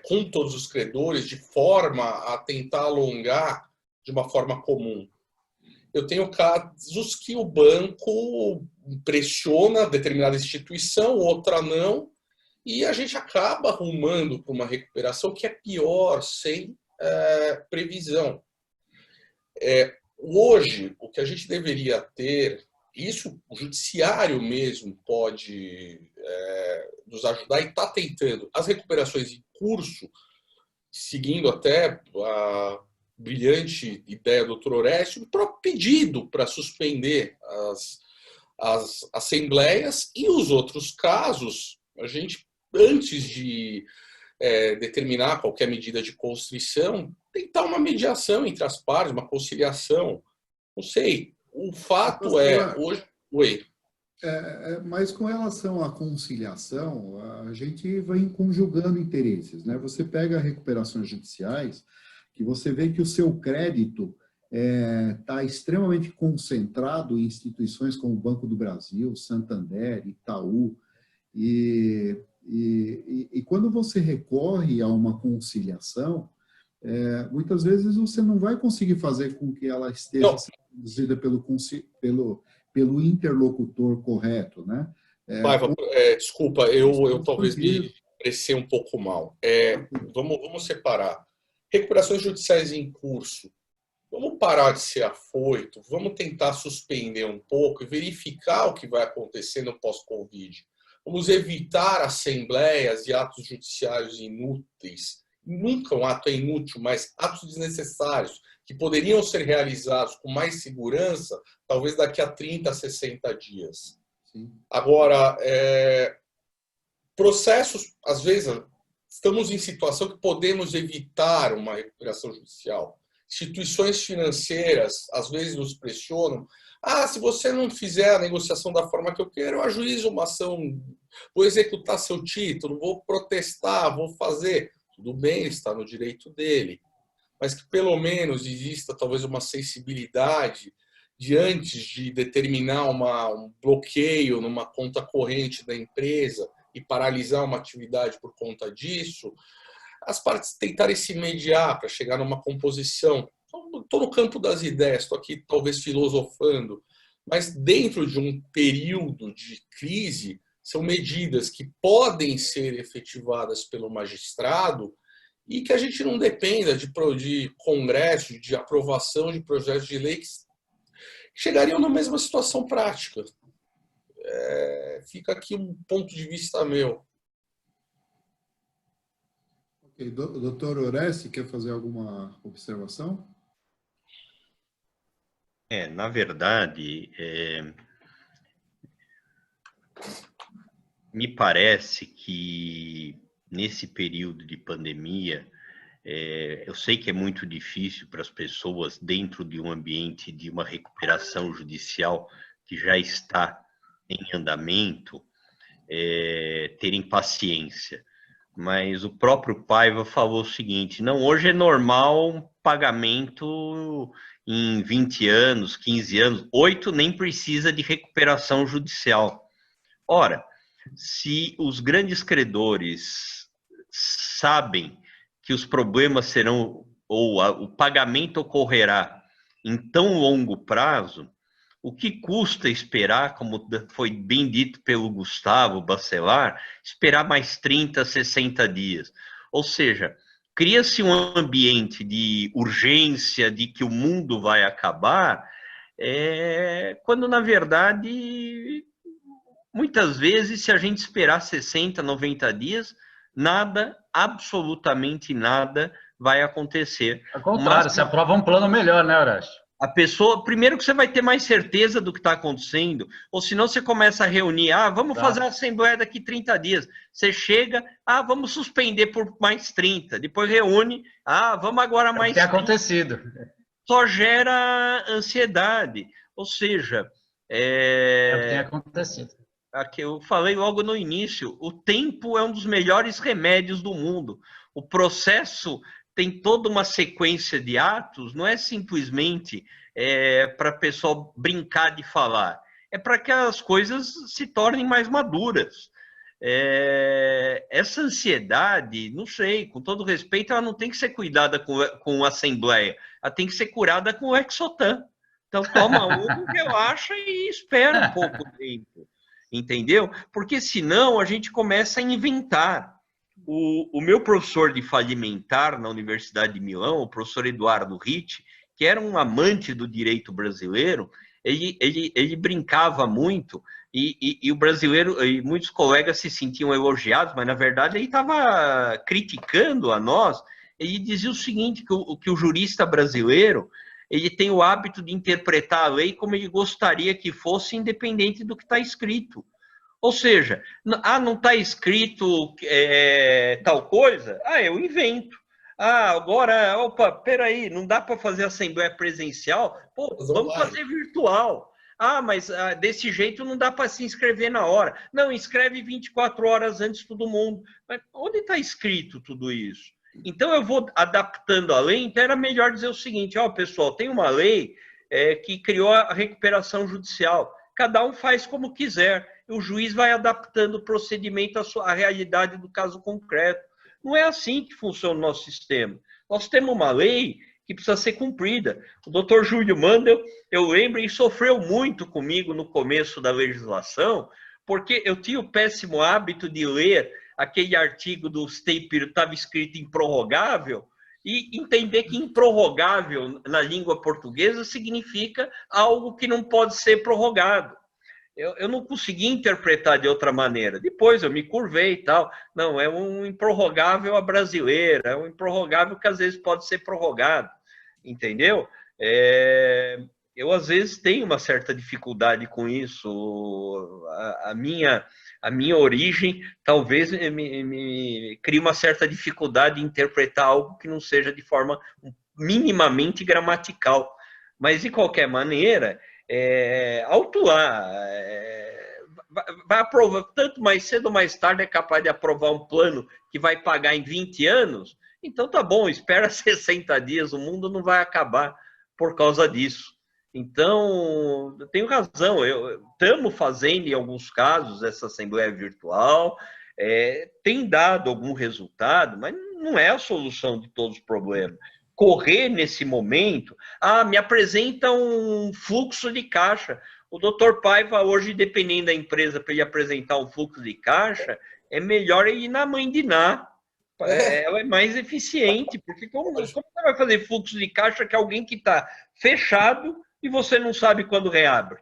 com todos os credores, de forma a tentar alongar de uma forma comum? Eu tenho casos que o banco pressiona determinada instituição, outra não, e a gente acaba arrumando para uma recuperação que é pior, sem previsão. Hoje, o que a gente deveria ter, isso o judiciário mesmo pode nos ajudar e está tentando. As recuperações em curso, seguindo até a brilhante ideia do Dr. Orestes, o próprio pedido para suspender as assembleias, e os outros casos, a gente, antes de determinar qualquer medida de constrição, tentar uma mediação entre as partes, uma conciliação. Não sei. O fato hoje... Oi. Mas com relação à conciliação, a gente vai conjugando interesses, né? Você pega recuperações judiciais, que você vê que o seu crédito está extremamente concentrado em instituições como o Banco do Brasil, Santander, Itaú, e quando você recorre a uma conciliação, muitas vezes você não vai conseguir fazer com que ela esteja sendo conduzida pelo interlocutor correto, né? Paiva, desculpa, eu talvez me expressei um pouco mal. Vamos separar. Recuperações judiciais em curso. Vamos parar de ser afoito, vamos tentar suspender um pouco e verificar o que vai acontecer no pós-Covid. Vamos evitar assembleias e atos judiciários inúteis. Nunca um ato é inútil, mas atos desnecessários, que poderiam ser realizados com mais segurança, talvez daqui a 30, 60 dias. Sim. Agora, processos, às vezes, estamos em situação que podemos evitar uma recuperação judicial. Instituições financeiras, às vezes, nos pressionam. Se você não fizer a negociação da forma que eu quero, eu ajuizo uma ação, vou executar seu título, vou protestar, vou fazer. Tudo bem, ele está no direito dele, mas que pelo menos exista talvez uma sensibilidade de antes de determinar um bloqueio numa conta corrente da empresa e paralisar uma atividade por conta disso, as partes tentarem se mediar para chegar numa composição. Estou no campo das ideias, estou aqui talvez filosofando, mas dentro de um período de crise, são medidas que podem ser efetivadas pelo magistrado e que a gente não dependa de congresso, de aprovação de projetos de lei que chegariam na mesma situação prática. Fica aqui um ponto de vista meu. Ok, doutor Oreste, quer fazer alguma observação? Na verdade, me parece que nesse período de pandemia, eu sei que é muito difícil para as pessoas, dentro de um ambiente de uma recuperação judicial que já está em andamento, terem paciência. Mas o próprio Paiva falou o seguinte: não, hoje é normal um pagamento em 20 anos, 15 anos, 8 nem precisa de recuperação judicial. Ora, se os grandes credores sabem que os problemas serão, ou o pagamento ocorrerá em tão longo prazo, o que custa esperar, como foi bem dito pelo Gustavo Bacelar, esperar mais 30, 60 dias? Ou seja, cria-se um ambiente de urgência, de que o mundo vai acabar, quando, na verdade, muitas vezes, se a gente esperar 60, 90 dias, nada, absolutamente nada, vai acontecer. Ao contrário, você aprova um plano melhor, né, Horácio? A pessoa, primeiro que você vai ter mais certeza do que está acontecendo, ou senão você começa a reunir, vamos fazer a assembleia daqui 30 dias. Você chega, vamos suspender por mais 30, depois reúne, vamos agora mais 30. Tem acontecido. Só gera ansiedade, ou seja... É o que tem acontecido. Aqui eu falei logo no início, o tempo é um dos melhores remédios do mundo. O processo tem toda uma sequência de atos, não é simplesmente para a pessoa brincar de falar, é para que as coisas se tornem mais maduras. Essa ansiedade, não sei, com todo respeito, ela não tem que ser cuidada com a Assembleia, ela tem que ser curada com o Exotan. Então toma relaxa e espera um pouco tempo. Entendeu? Porque senão a gente começa a inventar. O meu professor de falimentar na Universidade de Milão, o professor Eduardo Ritt, que era um amante do direito brasileiro, ele brincava muito e o brasileiro, e muitos colegas se sentiam elogiados, mas na verdade ele estava criticando a nós. Ele dizia o seguinte, que o jurista brasileiro ele tem o hábito de interpretar a lei como ele gostaria que fosse, independente do que está escrito. Ou seja, não está escrito tal coisa? Eu invento. Agora, peraí, não dá para fazer assembleia presencial? Vamos fazer virtual. Mas desse jeito não dá para se inscrever na hora. Não, inscreve 24 horas antes todo mundo. Mas onde está escrito tudo isso? Então, eu vou adaptando a lei. Então, era melhor dizer o seguinte, pessoal, tem uma lei que criou a recuperação judicial. Cada um faz como quiser. O juiz vai adaptando o procedimento à realidade do caso concreto. Não é assim que funciona o nosso sistema. Nós temos uma lei que precisa ser cumprida. O doutor Júlio Mandel, eu lembro, e sofreu muito comigo no começo da legislação, porque eu tinha o péssimo hábito de ler aquele artigo do Staper, estava escrito improrrogável, e entender que improrrogável na língua portuguesa significa algo que não pode ser prorrogado. Eu não consegui interpretar de outra maneira. Depois eu me curvei e tal. Não, é um improrrogável à brasileira, é um improrrogável que às vezes pode ser prorrogado. Entendeu? Eu às vezes tenho uma certa dificuldade com isso. A minha origem talvez me crie uma certa dificuldade em interpretar algo que não seja de forma minimamente gramatical. Mas, de qualquer maneira, alto lá, vai aprovar, tanto mais cedo ou mais tarde é capaz de aprovar um plano que vai pagar em 20 anos, então tá bom, espera 60 dias, o mundo não vai acabar por causa disso. Então, eu tenho razão, estamos fazendo em alguns casos essa assembleia virtual, tem dado algum resultado, mas não é a solução de todos os problemas. Correr nesse momento, me apresenta um fluxo de caixa. O doutor Paiva, hoje, dependendo da empresa, para ele apresentar um fluxo de caixa, é melhor ele ir na Mãe de Ná. Ela é mais eficiente, porque como você vai fazer fluxo de caixa que alguém que está fechado e você não sabe quando reabre?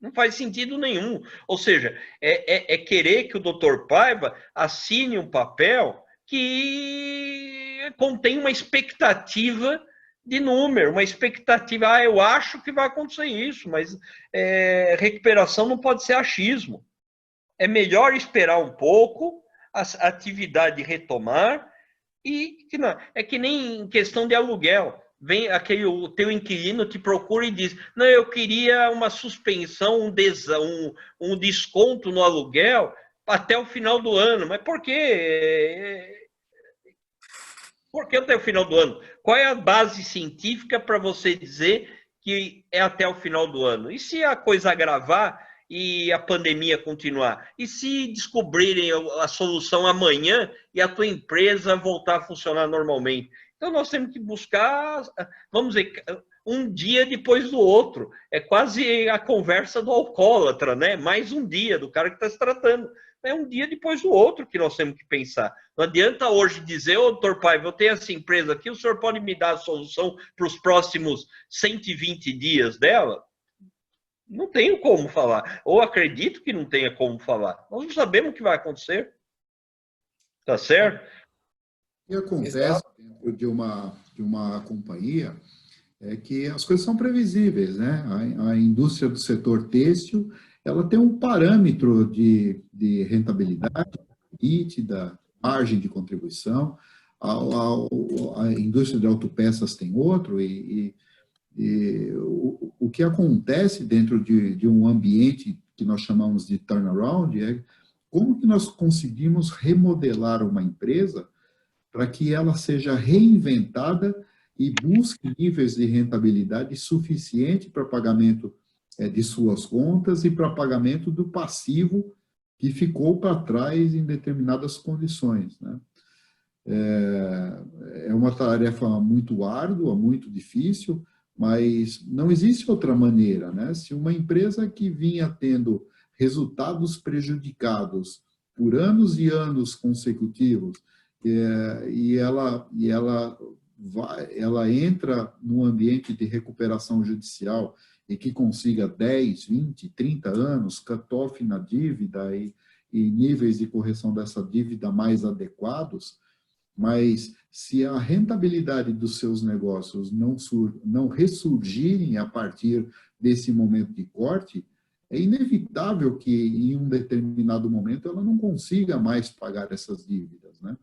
Não faz sentido nenhum. Ou seja, é querer que o doutor Paiva assine um papel que contém uma expectativa de número, uma expectativa, eu acho que vai acontecer isso, mas recuperação não pode ser achismo. É melhor esperar um pouco, a atividade retomar, é que nem em questão de aluguel. Vem o teu inquilino te procura e diz, não, eu queria uma suspensão, um desconto no aluguel até o final do ano. Mas por quê? Por que até o final do ano? Qual é a base científica para você dizer que é até o final do ano? E se a coisa agravar e a pandemia continuar? E se descobrirem a solução amanhã e a tua empresa voltar a funcionar normalmente? Então, nós temos que buscar, vamos dizer, um dia depois do outro. É quase a conversa do alcoólatra, né? Mais um dia do cara que está se tratando. É um dia depois do outro que nós temos que pensar. Não adianta hoje dizer, doutor Paiva, eu tenho essa empresa aqui, o senhor pode me dar a solução para os próximos 120 dias dela? Não tenho como falar. Ou acredito que não tenha como falar. Nós não sabemos o que vai acontecer. Tá certo? O que acontece dentro de uma companhia é que as coisas são previsíveis, né? A indústria do setor têxtil, ela tem um parâmetro de rentabilidade, da margem de contribuição, a indústria de autopeças tem outro, o que acontece dentro de um ambiente que nós chamamos de turnaround é como que nós conseguimos remodelar uma empresa para que ela seja reinventada e busque níveis de rentabilidade suficiente para pagamento de suas contas e para pagamento do passivo que ficou para trás em determinadas condições, né? É uma tarefa muito árdua, muito difícil, mas não existe outra maneira, né? Se uma empresa que vinha tendo resultados prejudicados por anos e anos consecutivos, e ela entra num ambiente de recuperação judicial e que consiga 10, 20, 30 anos, cut-off na dívida e níveis de correção dessa dívida mais adequados, mas se a rentabilidade dos seus negócios não ressurgirem a partir desse momento de corte, é inevitável que em um determinado momento ela não consiga mais pagar essas dívidas, né?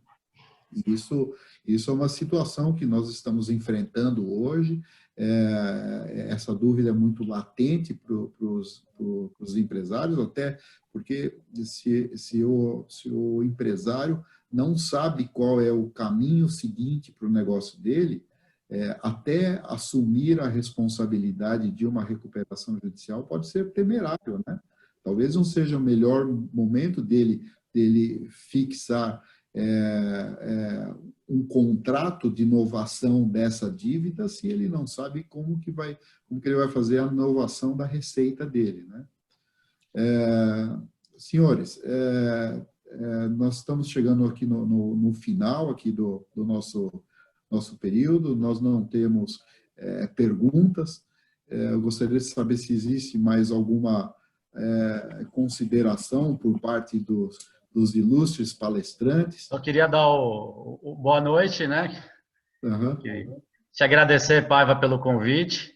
Isso é uma situação que nós estamos enfrentando hoje. Essa dúvida é muito latente para os empresários, até porque se o empresário não sabe qual é o caminho seguinte para o negócio dele, até assumir a responsabilidade de uma recuperação judicial pode ser temerário, né? Talvez não seja o melhor momento dele fixar um contrato de inovação dessa dívida se ele não sabe como que ele vai fazer a inovação da receita dele, né? Senhores, nós estamos chegando aqui no final aqui do nosso período, nós não temos perguntas. Eu gostaria de saber se existe mais alguma consideração por parte dos ilustres palestrantes. Eu queria dar o boa noite, né? Uhum. Te agradecer, Paiva, pelo convite.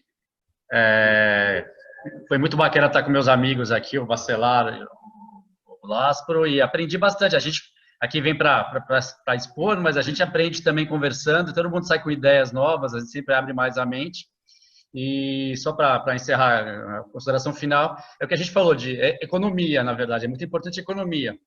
Foi muito bacana estar com meus amigos aqui, o Bacelar e o Láspero, e aprendi bastante. A gente aqui vem para expor, mas a gente aprende também conversando, todo mundo sai com ideias novas, a gente sempre abre mais a mente. E só para encerrar a consideração final, é o que a gente falou de economia, na verdade, é muito importante a economia.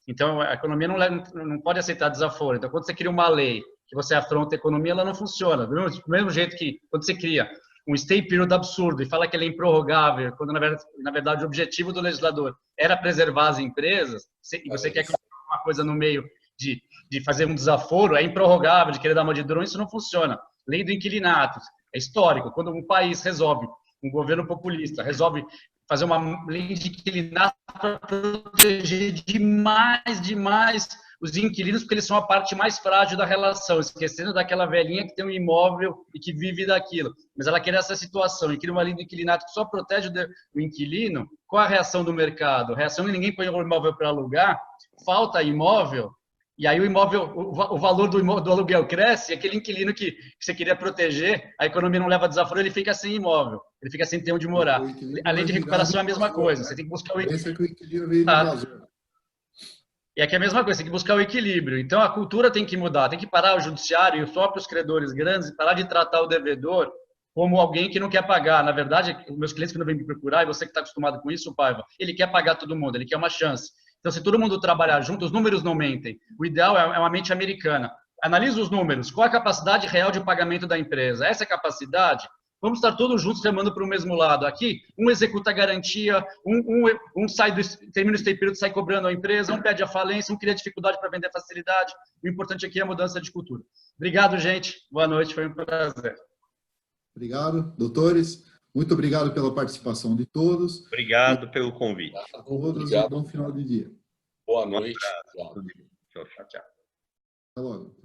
Então, a economia não pode aceitar desaforo. Então, quando você cria uma lei que você afronta a economia, ela não funciona. Do mesmo jeito que quando você cria um stay period absurdo e fala que ele é improrrogável, quando na verdade o objetivo do legislador era preservar as empresas, e você quer colocar uma coisa no meio de fazer um desaforo, é improrrogável, de querer dar uma de drone, isso não funciona. Lei do inquilinato, é histórico. Quando um país resolve, um governo populista resolve fazer uma lei de inquilinato para proteger demais os inquilinos, porque eles são a parte mais frágil da relação, esquecendo daquela velhinha que tem um imóvel e que vive daquilo. Mas ela quer essa situação e cria uma lei do inquilinato que só protege o inquilino. Qual a reação do mercado? A reação é que ninguém põe o imóvel para alugar, falta imóvel, e aí o imóvel, o valor do aluguel cresce, e aquele inquilino que você queria proteger, a economia não leva desaforo, ele fica sem imóvel, ele fica sem ter onde morar. A lei de recuperação é a mesma coisa, você tem que buscar o equilíbrio. E aqui é a mesma coisa, tem que buscar o equilíbrio. Então, a cultura tem que mudar, tem que parar o judiciário e os próprios credores grandes, parar de tratar o devedor como alguém que não quer pagar. Na verdade, os meus clientes que não vêm me procurar, e você que está acostumado com isso, Paiva, ele quer pagar todo mundo, ele quer uma chance. Então, se todo mundo trabalhar junto, os números não mentem. O ideal é uma mente americana. Analisa os números. Qual a capacidade real de pagamento da empresa? Essa capacidade, vamos estar todos juntos remando para o mesmo lado. Aqui, um executa a garantia, um termina o stay period, sai cobrando a empresa, um pede a falência, um cria dificuldade para vender facilidade. O importante aqui é a mudança de cultura. Obrigado, gente. Boa noite, foi um prazer. Obrigado, doutores. Muito obrigado pela participação de todos. Obrigado pelo convite. A todos e bom final de dia. Boa noite. Tchau, tchau. Até logo.